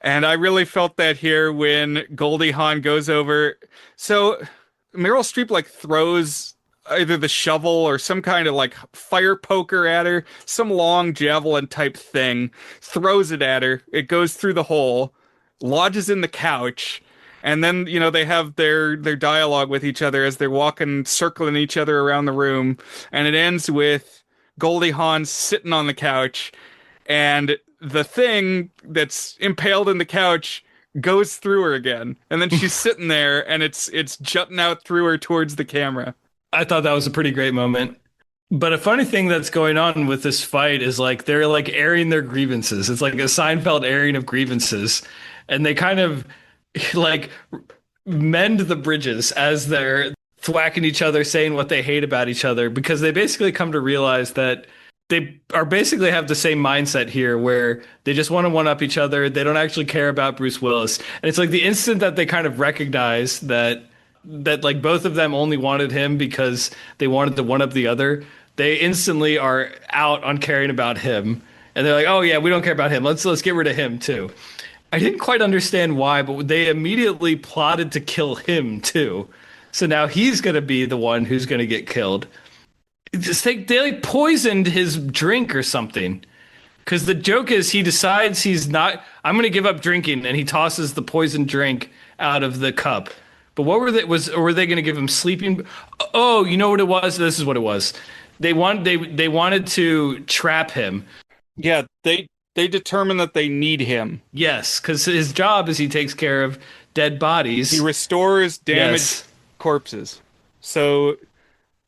And I really felt that here when Goldie Hawn goes over. So Meryl Streep like throws either the shovel or some kind of like fire poker at her, some long javelin type thing, throws it at her. It goes through the hole, lodges in the couch, and then, they have their dialogue with each other as they're walking, circling each other around the room, and it ends with Goldie Hawn sitting on the couch, and the thing that's impaled in the couch goes through her again, and then she's sitting there, and it's jutting out through her towards the camera. I thought that was a pretty great moment. But a funny thing that's going on with this fight is like they're like airing their grievances. It's like a Seinfeld airing of grievances. And they kind of like mend the bridges as they're thwacking each other, saying what they hate about each other, because they basically come to realize that they are basically have the same mindset here where they just want to one up each other. They don't actually care about Bruce Willis. And it's like the instant that they kind of recognize that like both of them only wanted him because they wanted to one up the other, they instantly are out on caring about him. And they're like, oh yeah, we don't care about him. Let's get rid of him too. I didn't quite understand why, but they immediately plotted to kill him too. So now he's going to be the one who's going to get killed. Just they like poisoned his drink or something. Because the joke is he decides he's not, I'm going to give up drinking, and he tosses the poisoned drink out of the cup. But what were they going to give him sleeping? Oh, you know what it was? This is what it was. They wanted to trap him. Yeah, they determine that they need him. Yes, because his job is he takes care of dead bodies. He restores damaged Yes. corpses. So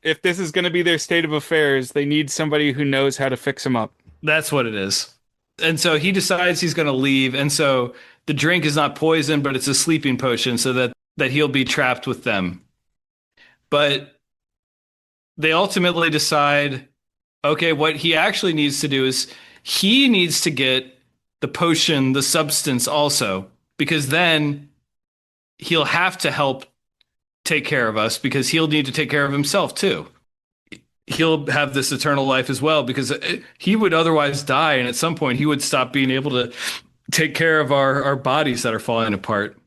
if this is going to be their state of affairs, they need somebody who knows how to fix them up. That's what it is. And so he decides he's going to leave. And so the drink is not poison, but it's a sleeping potion so that he'll be trapped with them. But they ultimately decide, okay, what he actually needs to do is he needs to get the potion, the substance also, because then he'll have to help take care of us because he'll need to take care of himself too. He'll have this eternal life as well because he would otherwise die. And at some point he would stop being able to take care of our bodies that are falling apart.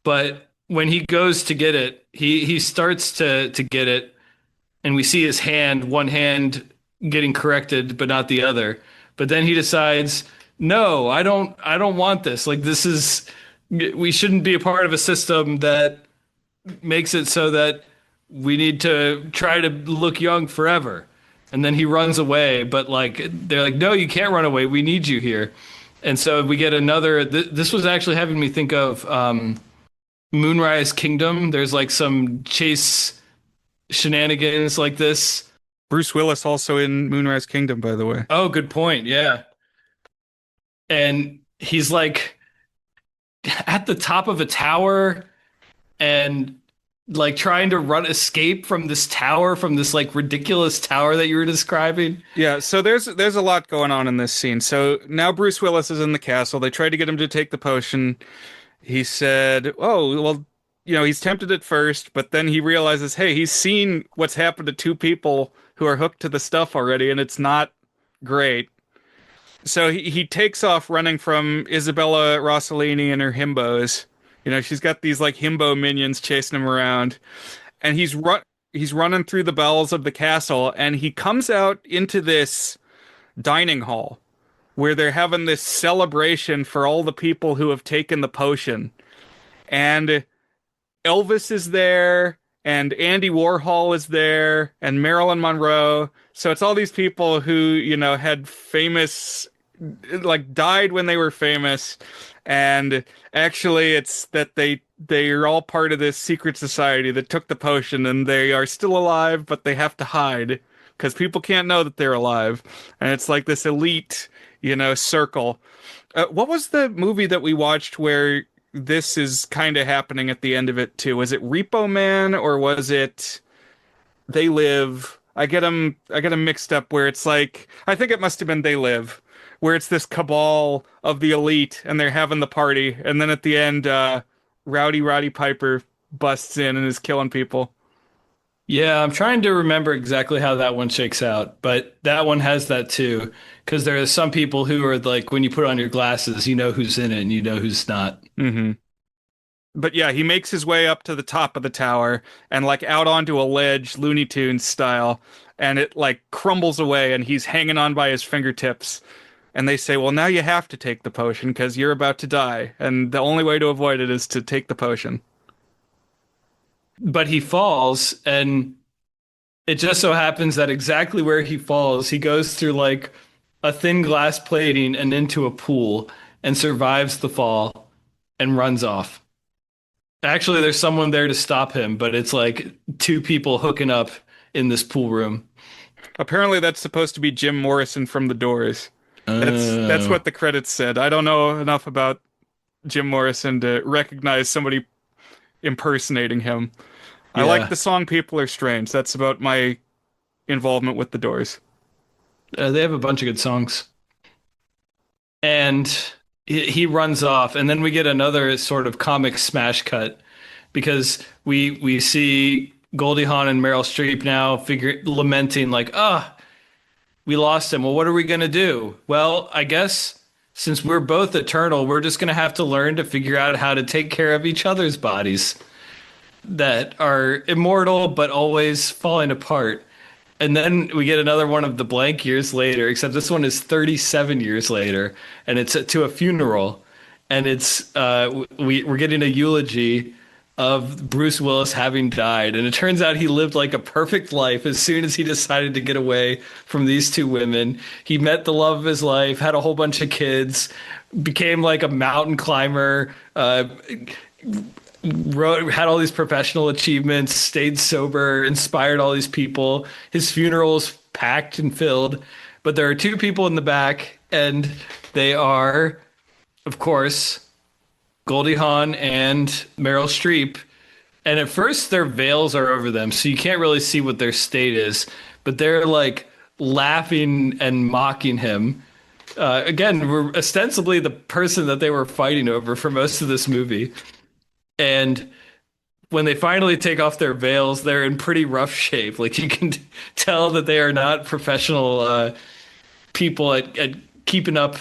But when he goes to get it, he starts to get it, and we see his hand, one hand getting corrected, but not the other. But then he decides, no, I don't want this. Like we shouldn't be a part of a system that makes it so that we need to try to look young forever. And then he runs away, but like they're like, no, you can't run away. We need you here. And so we get another. This was actually having me think of Moonrise Kingdom. There's like some chase shenanigans like this. Bruce Willis also in Moonrise Kingdom, by the way. Oh, good point. Yeah. and he's like at the top of a tower and like trying to run escape from this tower, from this like ridiculous tower that you were describing. Yeah, so there's a lot going on in this scene. So now Bruce Willis is in the castle. They tried to get him to take the potion. He said, "Oh, well, he's tempted at first, but then he realizes, hey, he's seen what's happened to two people who are hooked to the stuff already, and it's not great." So he takes off running from Isabella Rossellini and her himbos. She's got these like himbo minions chasing him around, and he's running through the bowels of the castle, and he comes out into this dining hall where they're having this celebration for all the people who have taken the potion. And Elvis is there, and Andy Warhol is there, and Marilyn Monroe. So it's all these people who, had famous, like died when they were famous. And actually it's that they are all part of this secret society that took the potion, and they are still alive, but they have to hide because people can't know that they're alive. And it's like this elite, circle. What was the movie that we watched where this is kind of happening at the end of it too? Was it Repo Man or was it They Live? I get them mixed up where it's like I think it must have been They Live, where it's this cabal of the elite and they're having the party, and then at the end, Rowdy Roddy Piper busts in and is killing people. Yeah, I'm trying to remember exactly how that one shakes out, but that one has that too. Because there are some people who are like, when you put on your glasses, you know who's in it and you know who's not. Hmm. But yeah, he makes his way up to the top of the tower and like out onto a ledge, Looney Tunes style, and it like crumbles away and he's hanging on by his fingertips. And they say, well, now you have to take the potion because you're about to die. And the only way to avoid it is to take the potion. But he falls, and it just so happens that exactly where he falls, he goes through like a thin glass plating and into a pool and survives the fall and runs off. Actually, there's someone there to stop him, but it's like two people hooking up in this pool room. Apparently, that's supposed to be Jim Morrison from The Doors. That's Oh, what the credits said. I don't know enough about Jim Morrison to recognize somebody impersonating him. I like yeah. the song People Are Strange. That's about my involvement with The Doors. They have a bunch of good songs. And he runs off, and then we get another sort of comic smash cut because we see Goldie Hawn and Meryl Streep now lamenting like, ah, we lost him. Well, what are we gonna do? Well, I guess since we're both eternal, we're just gonna have to learn to figure out how to take care of each other's bodies that are immortal but always falling apart. And then we get another one of the blank years later, except this one is 37 years later, and it's to a funeral, and it's we're getting a eulogy of Bruce Willis having died, and it turns out he lived like a perfect life. As soon as he decided to get away from these two women, he met the love of his life, had a whole bunch of kids, became like a mountain climber, had all these professional achievements, stayed sober, inspired all these people. His funeral is packed and filled, but there are two people in the back, and they are, of course, Goldie Hawn and Meryl Streep. And at first, their veils are over them, so you can't really see what their state is. But they're like laughing and mocking him. Again, we're ostensibly the person that they were fighting over for most of this movie. And when they finally take off their veils, they're in pretty rough shape. Like you can tell that they are not professional people at keeping up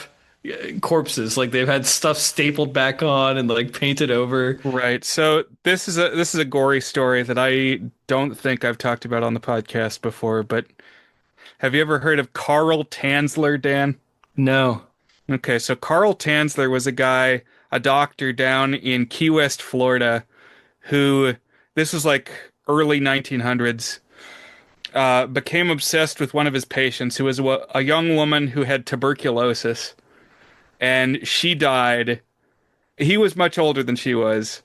corpses. Like they've had stuff stapled back on and like painted over. Right. So this is a gory story that I don't think I've talked about on the podcast before, but have you ever heard of Carl Tanzler, Dan? No. Okay, so Carl Tanzler was a doctor down in Key West, Florida, who this was like early 1900s, became obsessed with one of his patients who was a young woman who had tuberculosis, and she died. He was much older than she was,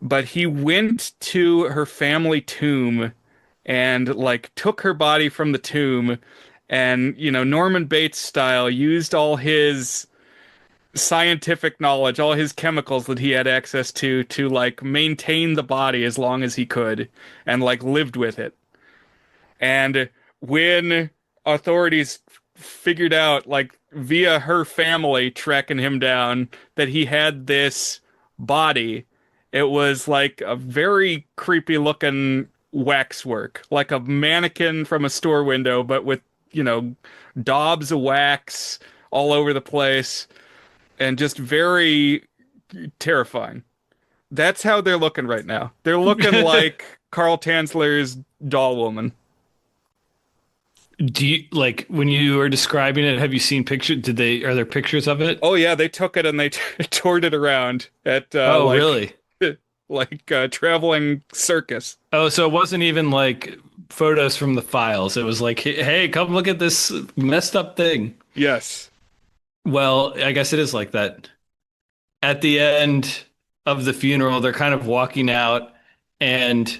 but he went to her family tomb and like took her body from the tomb and, Norman Bates style, used all his scientific knowledge, all his chemicals that he had access to like maintain the body as long as he could and like lived with it. And when authorities figured out, like via her family tracking him down, that he had this body, it was like a very creepy looking waxwork, like a mannequin from a store window, but with, you know, daubs of wax all over the place and just very terrifying. That's how they're looking right now. They're looking like Carl Tanzler's doll woman. Do you like when you were describing it, have you seen pictures? Are there pictures of it? Oh yeah, they took it and they toured it around at Oh, really? like traveling circus. Oh, so it wasn't even like photos from the files. It was like, hey, come look at this messed up thing. Yes. Well, I guess it is like that. At the end of the funeral, they're kind of walking out, and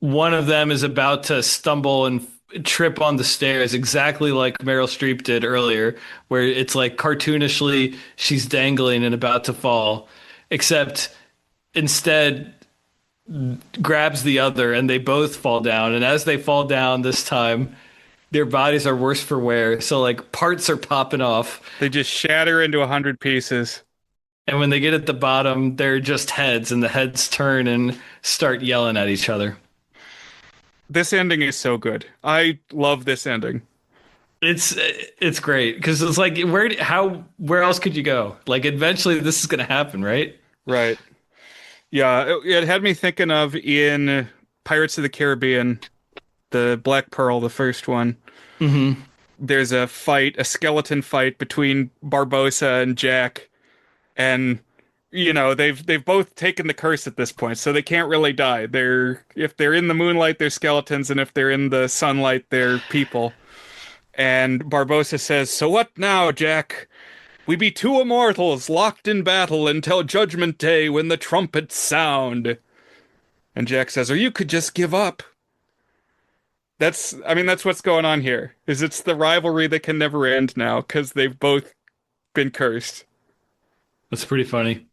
one of them is about to stumble and trip on the stairs, exactly like Meryl Streep did earlier, where it's like cartoonishly she's dangling and about to fall, except instead grabs the other and they both fall down. And as they fall down this time, their bodies are worse for wear. So like parts are popping off. They just shatter into 100 pieces. And when they get at the bottom, they're just heads, and the heads turn and start yelling at each other. This ending is so good. I love this ending. It's great because it's like where else could you go? Like eventually this is going to happen, right? Right. Yeah, it had me thinking of in Pirates of the Caribbean, the Black Pearl, the first one. Mm-hmm. There's a fight, a skeleton fight between Barbossa and Jack, and you know they've both taken the curse at this point, so they can't really die. If they're in the moonlight, they're skeletons, and if they're in the sunlight, they're people. And Barbossa says, "So what now, Jack? We be two immortals locked in battle until Judgment Day when the trumpets sound." And Jack says, "Or you could just give up." That's what's going on here. It's the rivalry that can never end now because they've both been cursed. That's pretty funny.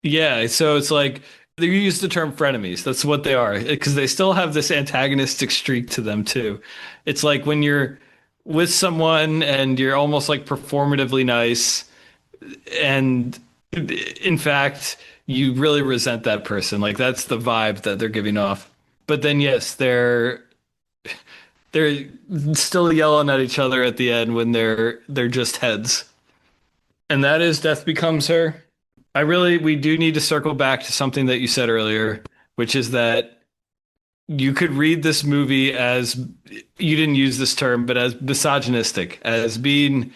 Yeah, so it's like they use the term frenemies. That's what they are because they still have this antagonistic streak to them too. It's like when you're with someone and you're almost like performatively nice, and in fact, you really resent that person. Like that's the vibe that they're giving off. But then yes, they're still yelling at each other at the end when they're just heads. And that is Death Becomes Her. We do need to circle back to something that you said earlier, which is that you could read this movie as, you didn't use this term, but as misogynistic, as being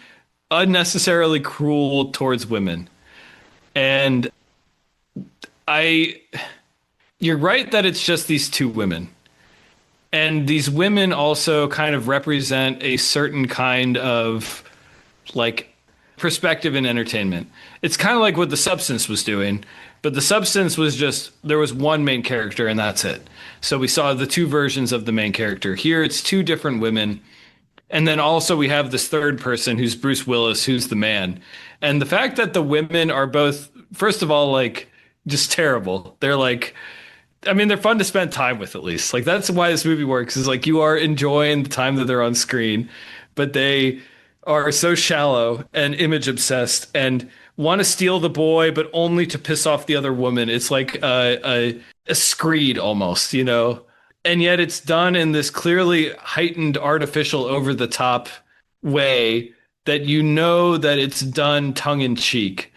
unnecessarily cruel towards women. And you're right that it's just these two women. And these women also kind of represent a certain kind of like perspective in entertainment. It's kind of like what The Substance was doing, but The Substance was just, there was one main character and that's it. So we saw the two versions of the main character. Here it's two different women. And then also we have this third person who's Bruce Willis, who's the man. And the fact that the women are both, first of all, like just terrible. They're like, I mean, they're fun to spend time with at least. Like that's why this movie works, is like you are enjoying the time that they're on screen, but they are so shallow and image obsessed and want to steal the boy, but only to piss off the other woman. It's like a screed almost, you know? And yet it's done in this clearly heightened, artificial, over the top way that you know that it's done tongue in cheek.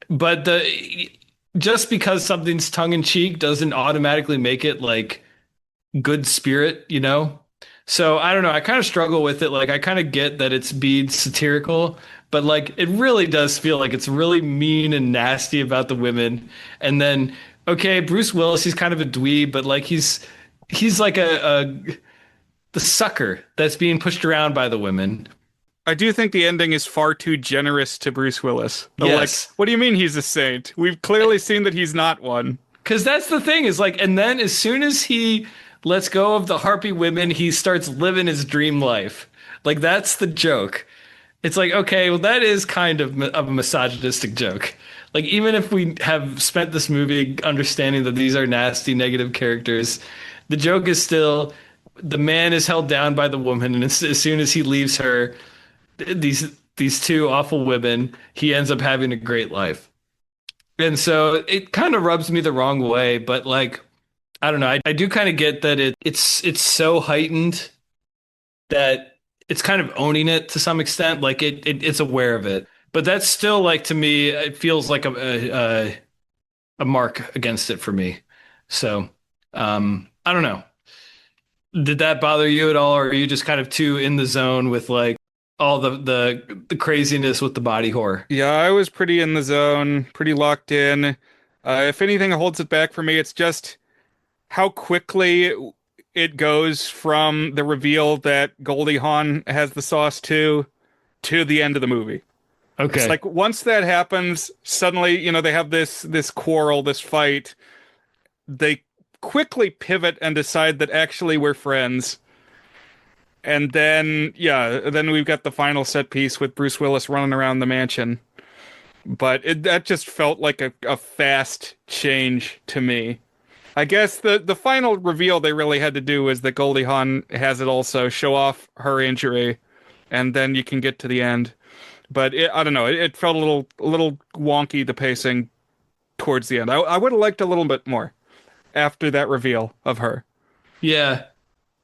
But just because something's tongue in cheek doesn't automatically make it like good spirit, you know? So I don't know. I kind of struggle with it. Like I kind of get that it's being satirical, but like it really does feel like it's really mean and nasty about the women. And then, okay, Bruce Willis, he's kind of a dweeb, but like he's like the sucker that's being pushed around by the women. I do think the ending is far too generous to Bruce Willis. Yes. Like, what do you mean he's a saint? We've clearly seen that he's not one. Because that's the thing is like, and then as soon as he lets go of the harpy women, he starts living his dream life. Like that's the joke. It's like, okay, well, that is kind of a misogynistic joke. Like, even if we have spent this movie understanding that these are nasty, negative characters, the joke is still the man is held down by the woman, and as soon as he leaves her, these two awful women, he ends up having a great life. And so it kind of rubs me the wrong way, but like, I don't know. I do kind of get that it's so heightened that it's kind of owning it to some extent. Like it's aware of it, but that's still like to me, it feels like a mark against it for me. So I don't know. Did that bother you at all, or are you just kind of too in the zone with like all the craziness with the body horror? Yeah, I was pretty in the zone, pretty locked in. If anything holds it back for me, it's just how quickly it goes from the reveal that Goldie Hawn has the sauce to the end of the movie. It's Okay. like once that happens, suddenly, they have this quarrel, this fight. They quickly pivot and decide that actually we're friends. And then, yeah, then we've got the final set piece with Bruce Willis running around the mansion. But that just felt like a fast change to me. I guess the final reveal they really had to do is that Goldie Hawn has it also show off her injury, and then you can get to the end. But I don't know, it felt a little wonky, the pacing towards the end. I would have liked a little bit more after that reveal of her. Yeah.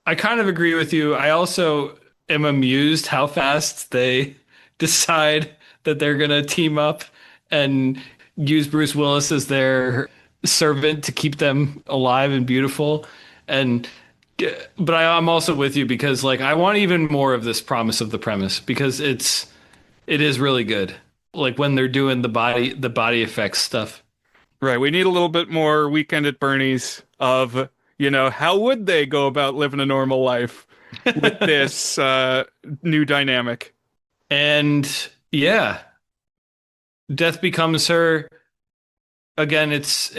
I kind of agree with you. I also am amused how fast they decide that they're going to team up and use Bruce Willis as their servant to keep them alive and beautiful. And but I'm also with you because like I want even more of this promise of the premise because it is really good. Like when they're doing the body effects stuff. Right, we need a little bit more Weekend at Bernie's of, how would they go about living a normal life with this new dynamic? And yeah, Death Becomes Her. Again, it's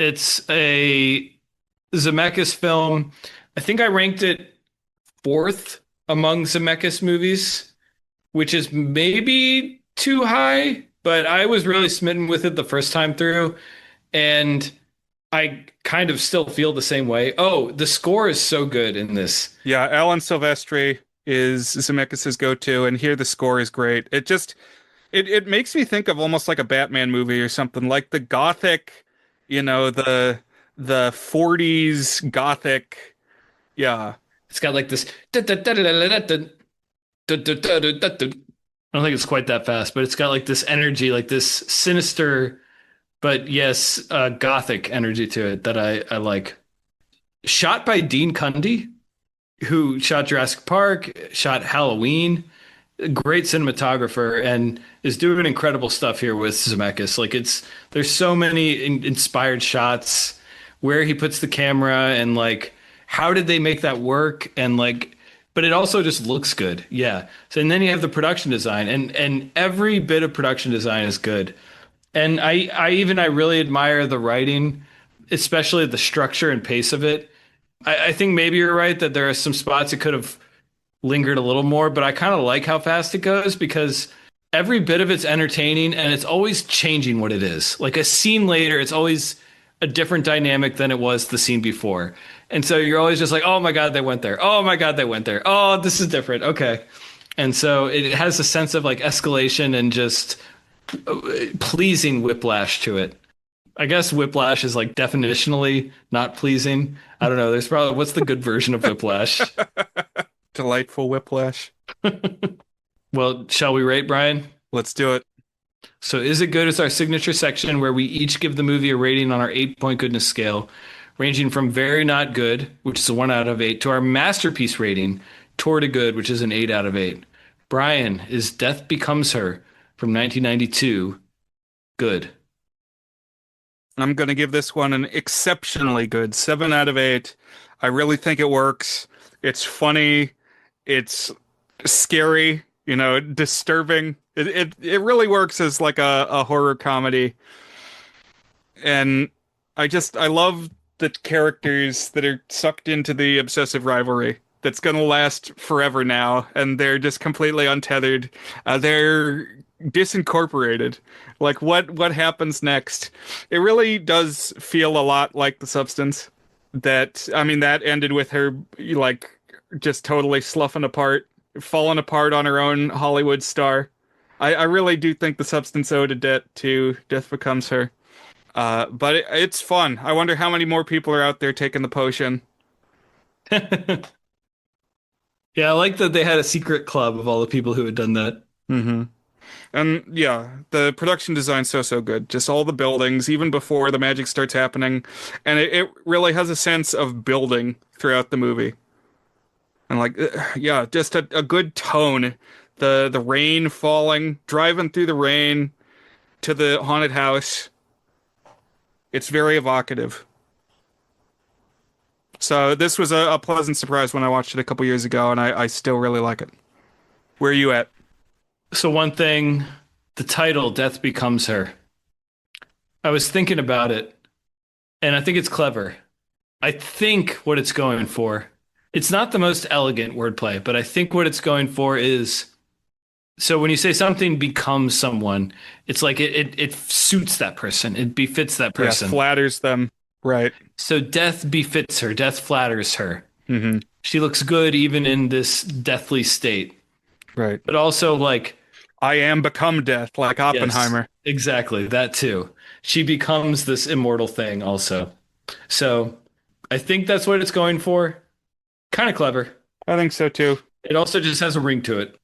a Zemeckis film. I think I ranked it fourth among Zemeckis movies, which is maybe too high, but I was really smitten with it the first time through, and I kind of still feel the same way. Oh, the score is so good in this. Yeah, Alan Silvestri is Zemeckis' go-to, and here the score is great. It makes me think of almost like a Batman movie or something, like the gothic, the 40s gothic. Yeah. It's got like this. I don't think it's quite that fast, but it's got like this energy, like this sinister, but yes, gothic energy to it that I like. Shot by Dean Cundy, who shot Jurassic Park, shot Halloween, a great cinematographer, and is doing incredible stuff here with Zemeckis. Like there's so many inspired shots where he puts the camera and like how did they make that work and like but it also just looks good. Yeah. So and then you have the production design and every bit of production design is good. And I really admire the writing, especially the structure and pace of it. I think maybe you're right that there are some spots it could have lingered a little more, but I kind of like how fast it goes because every bit of it's entertaining and it's always changing what it is. Like a scene later, it's always a different dynamic than it was the scene before. And so you're always just like, oh my God, they went there. Oh my God, they went there. Oh, this is different. Okay. And so it has a sense of like escalation and just pleasing whiplash to it. I guess whiplash is like definitionally not pleasing. I don't know. There's probably what's the good version of whiplash? Delightful whiplash. Well, shall we rate, Brian? Let's do it. So, is it good? Is our signature section where we each give the movie a rating on our 8-point goodness scale, ranging from very not good, which is a 1 out of 8, to our masterpiece rating, toward a good, which is an 8 out of 8. Brian, is Death Becomes Her from 1992 good? I'm going to give this one an exceptionally good 7 out of 8. I really think it works. It's funny. It's scary, disturbing. It really works as like a horror comedy. And I love the characters that are sucked into the obsessive rivalry that's going to last forever now, and they're just completely untethered. They're disincorporated. Like what happens next? It really does feel a lot like The Substance. That I mean, that ended with her like just totally sloughing apart, falling apart on her own Hollywood star. I really do think The Substance owed a debt to Death Becomes Her. But it's fun. I wonder how many more people are out there taking the potion. Yeah, I like that they had a secret club of all the people who had done that. Hmm. And yeah, the production design's so good. Just all the buildings, even before the magic starts happening. And it really has a sense of building throughout the movie. And like, yeah, just a good tone. The rain falling, driving through the rain to the haunted house. It's very evocative. So this was a pleasant surprise when I watched it a couple years ago, and I still really like it. Where are you at? So one thing, the title, Death Becomes Her. I was thinking about it, and I think it's clever. I think what it's going for, it's not the most elegant wordplay, but I think what it's going for is, so when you say something becomes someone, it's like it suits that person. It befits that Yeah, person. flatters them. Right. So death befits her. Death flatters her. Hmm. She looks good even in this deathly state. Right. But also like, I am become death, like yes, Oppenheimer. exactly, that too. She becomes this immortal thing also. So I think that's what it's going for. Kind of clever. I think so too. It also just has a ring to it.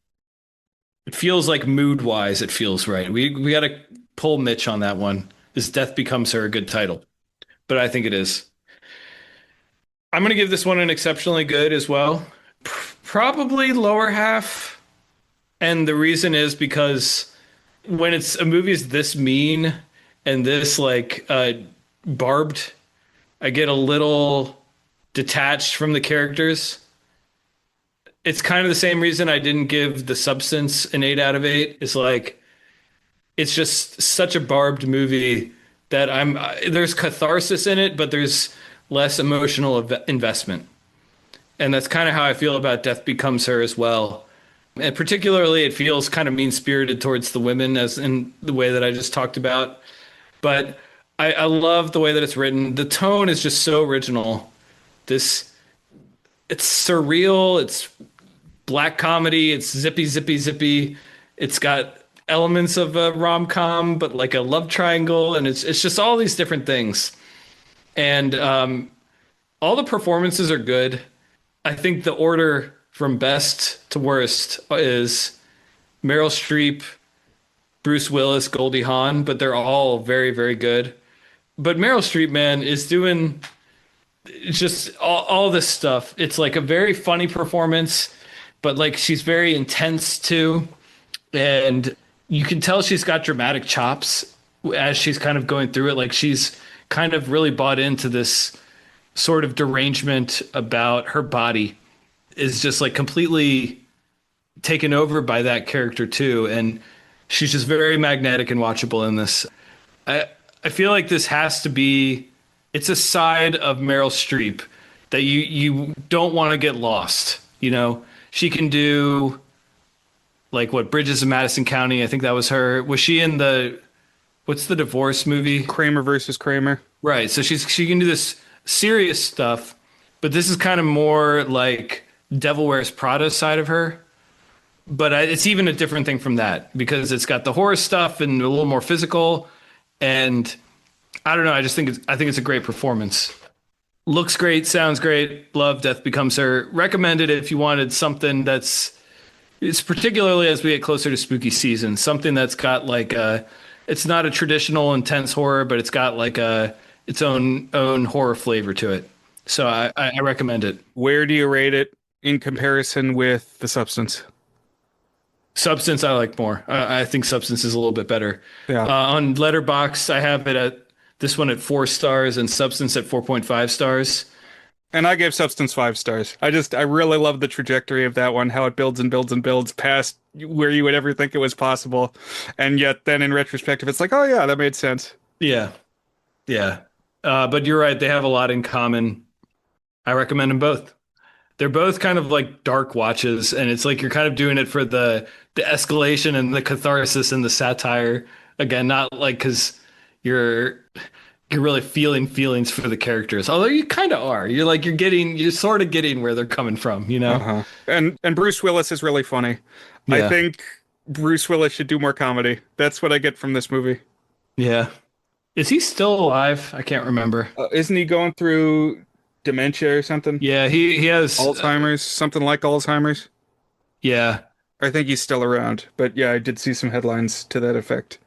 It feels like mood wise, it feels right. We got to pull Mitch on that one. Is Death Becomes Her a good title? But I think it is. I'm going to give this one an exceptionally good as well. Probably lower half. And the reason is because when it's a movie is this mean and this like barbed, I get a little detached from the characters. It's kind of the same reason I didn't give The Substance an 8 out of 8. It's like it's just such a barbed movie that there's catharsis in it, but there's less emotional investment. And that's kind of how I feel about Death Becomes Her as well. And particularly, it feels kind of mean-spirited towards the women, as in the way that I just talked about. But I love the way that it's written. The tone is just so original. It's surreal. It's black comedy. It's zippy. It's got elements of a rom-com, but like a love triangle, and it's just all these different things. And all the performances are good. I think the order from best to worst is Meryl Streep, Bruce Willis, Goldie Hawn, but they're all very, very good. But Meryl Streep, man, is doing just all this stuff. It's like a very funny performance, but like she's very intense too. And you can tell she's got dramatic chops as she's kind of going through it. Like she's kind of really bought into this sort of derangement about her body is just like completely taken over by that character too. And she's just very magnetic and watchable in this. I feel like this has to be, it's a side of Meryl Streep that you don't want to get lost. You know, she can do like what, Bridges of Madison County. I think that was her. Was she in what's the divorce movie? Kramer versus Kramer. Right. So she can do this serious stuff, but this is kind of more like Devil Wears Prada side of her. But it's even a different thing from that because it's got the horror stuff and a little more physical. And I don't know. I think it's a great performance. Looks great, sounds great. Love Death Becomes Her. Recommended it if you wanted something it's particularly as we get closer to spooky season, something that's got like it's not a traditional intense horror, but it's got like its own horror flavor to it. So I recommend it. Where do you rate it in comparison with The Substance? Substance I like more. I think Substance is a little bit better. Yeah. On Letterboxd, I have it at this one at 4 stars and Substance at 4.5 stars. And I gave Substance 5 stars. I really love the trajectory of that one, how it builds and builds and builds past where you would ever think it was possible. And yet then in retrospective, it's like, oh yeah, that made sense. Yeah. But you're right. They have a lot in common. I recommend them both. They're both kind of like dark watches, and it's like you're kind of doing it for the escalation and the catharsis and the satire. Again, not like because you're you're really feeling feelings for the characters. Although you kind of are. You're sort of getting where they're coming from, you know? Uh-huh. And Bruce Willis is really funny. I Yeah. think Bruce Willis should do more comedy. That's what I get from this movie. Yeah. Is he still alive? I can't remember. Isn't he going through dementia or something? Yeah, he has Alzheimer's, something like Alzheimer's. yeah. I think he's still around, but yeah, I did see some headlines to that effect.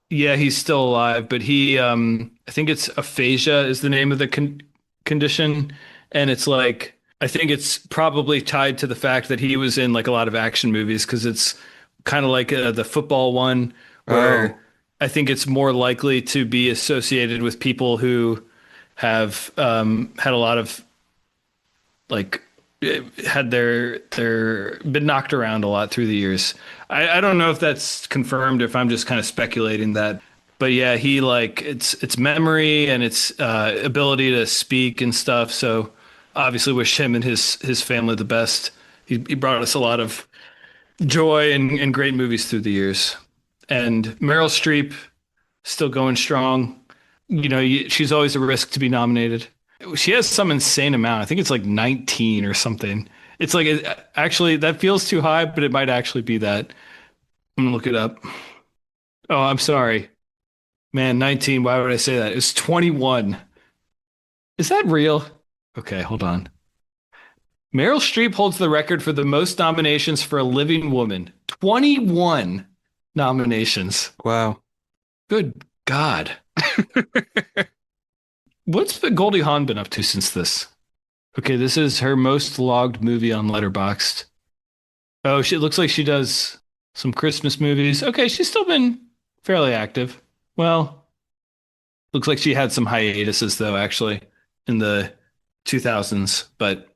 Yeah, he's still alive, but he I think it's aphasia is the name of the condition, and it's like I think it's probably tied to the fact that he was in like a lot of action movies because it's kind of like the football one Oh, where I think it's more likely to be associated with people who have had a lot of like had their been knocked around a lot through the years. I don't know if that's confirmed, if I'm just kind of speculating that. But yeah, he like it's memory and it's ability to speak and stuff. So obviously wish him and his family the best. He brought us a lot of joy and great movies through the years. And Meryl Streep still going strong. You know, she's always a risk to be nominated. She has some insane amount. I think it's like 19 or something. It's like actually that feels too high, but it might actually be that. I'm gonna look it up. Oh, I'm sorry. Man, 19. Why would I say that? It's 21. Is that real? Okay, hold on. Meryl Streep holds the record for the most nominations for a living woman. 21 nominations. wow. Good God. What's Goldie Hawn been up to since this? Okay, this is her most logged movie on Letterboxd. Oh, it looks like she does some Christmas movies. Okay, she's still been fairly active. Well, looks like she had some hiatuses though, actually, in the 2000s. But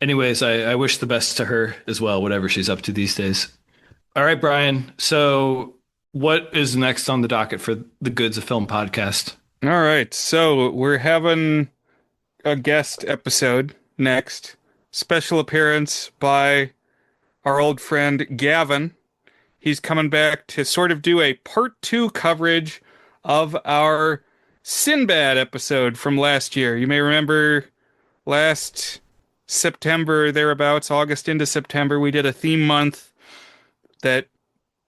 anyways, I wish the best to her as well, whatever she's up to these days. All right, Brian. So what is next on the docket for the Goods of Film podcast? All right, so we're having a guest episode next. Special appearance by our old friend Gavin. He's coming back to sort of do a part two coverage of our Sinbad episode from last year. You may remember last September, thereabouts, August into September, we did a theme month that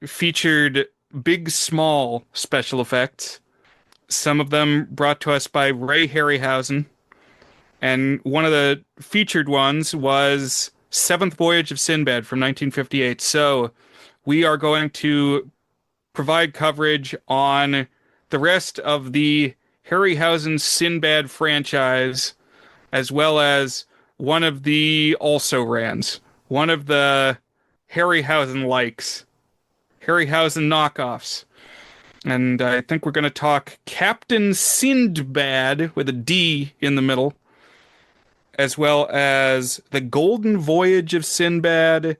featured big, small special effects. Some of them brought to us by Ray Harryhausen. And one of the featured ones was Seventh Voyage of Sinbad from 1958. So we are going to provide coverage on the rest of the Harryhausen Sinbad franchise, as well as one of the also-rans, one of the Harryhausen likes, Harryhausen knockoffs. And I think we're going to talk Captain Sindbad with a D in the middle, as well as The Golden Voyage of Sinbad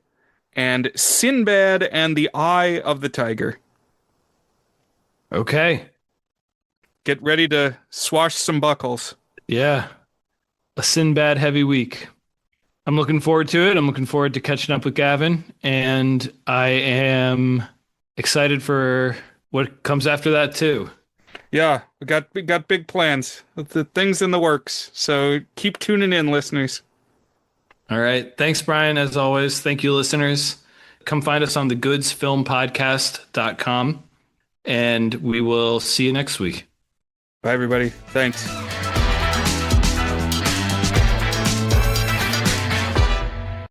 and Sinbad and the Eye of the Tiger. Okay. Get ready to swash some buckles. Yeah. A Sinbad heavy week. I'm looking forward to it. I'm looking forward to catching up with Gavin, and I am excited for what comes after that too. Yeah, we got big plans. The things in the works. So keep tuning in, listeners. All right. Thanks, Brian, as always. Thank you, listeners. Come find us on thegoodsfilmpodcast.com, and we will see you next week. Bye, everybody. Thanks.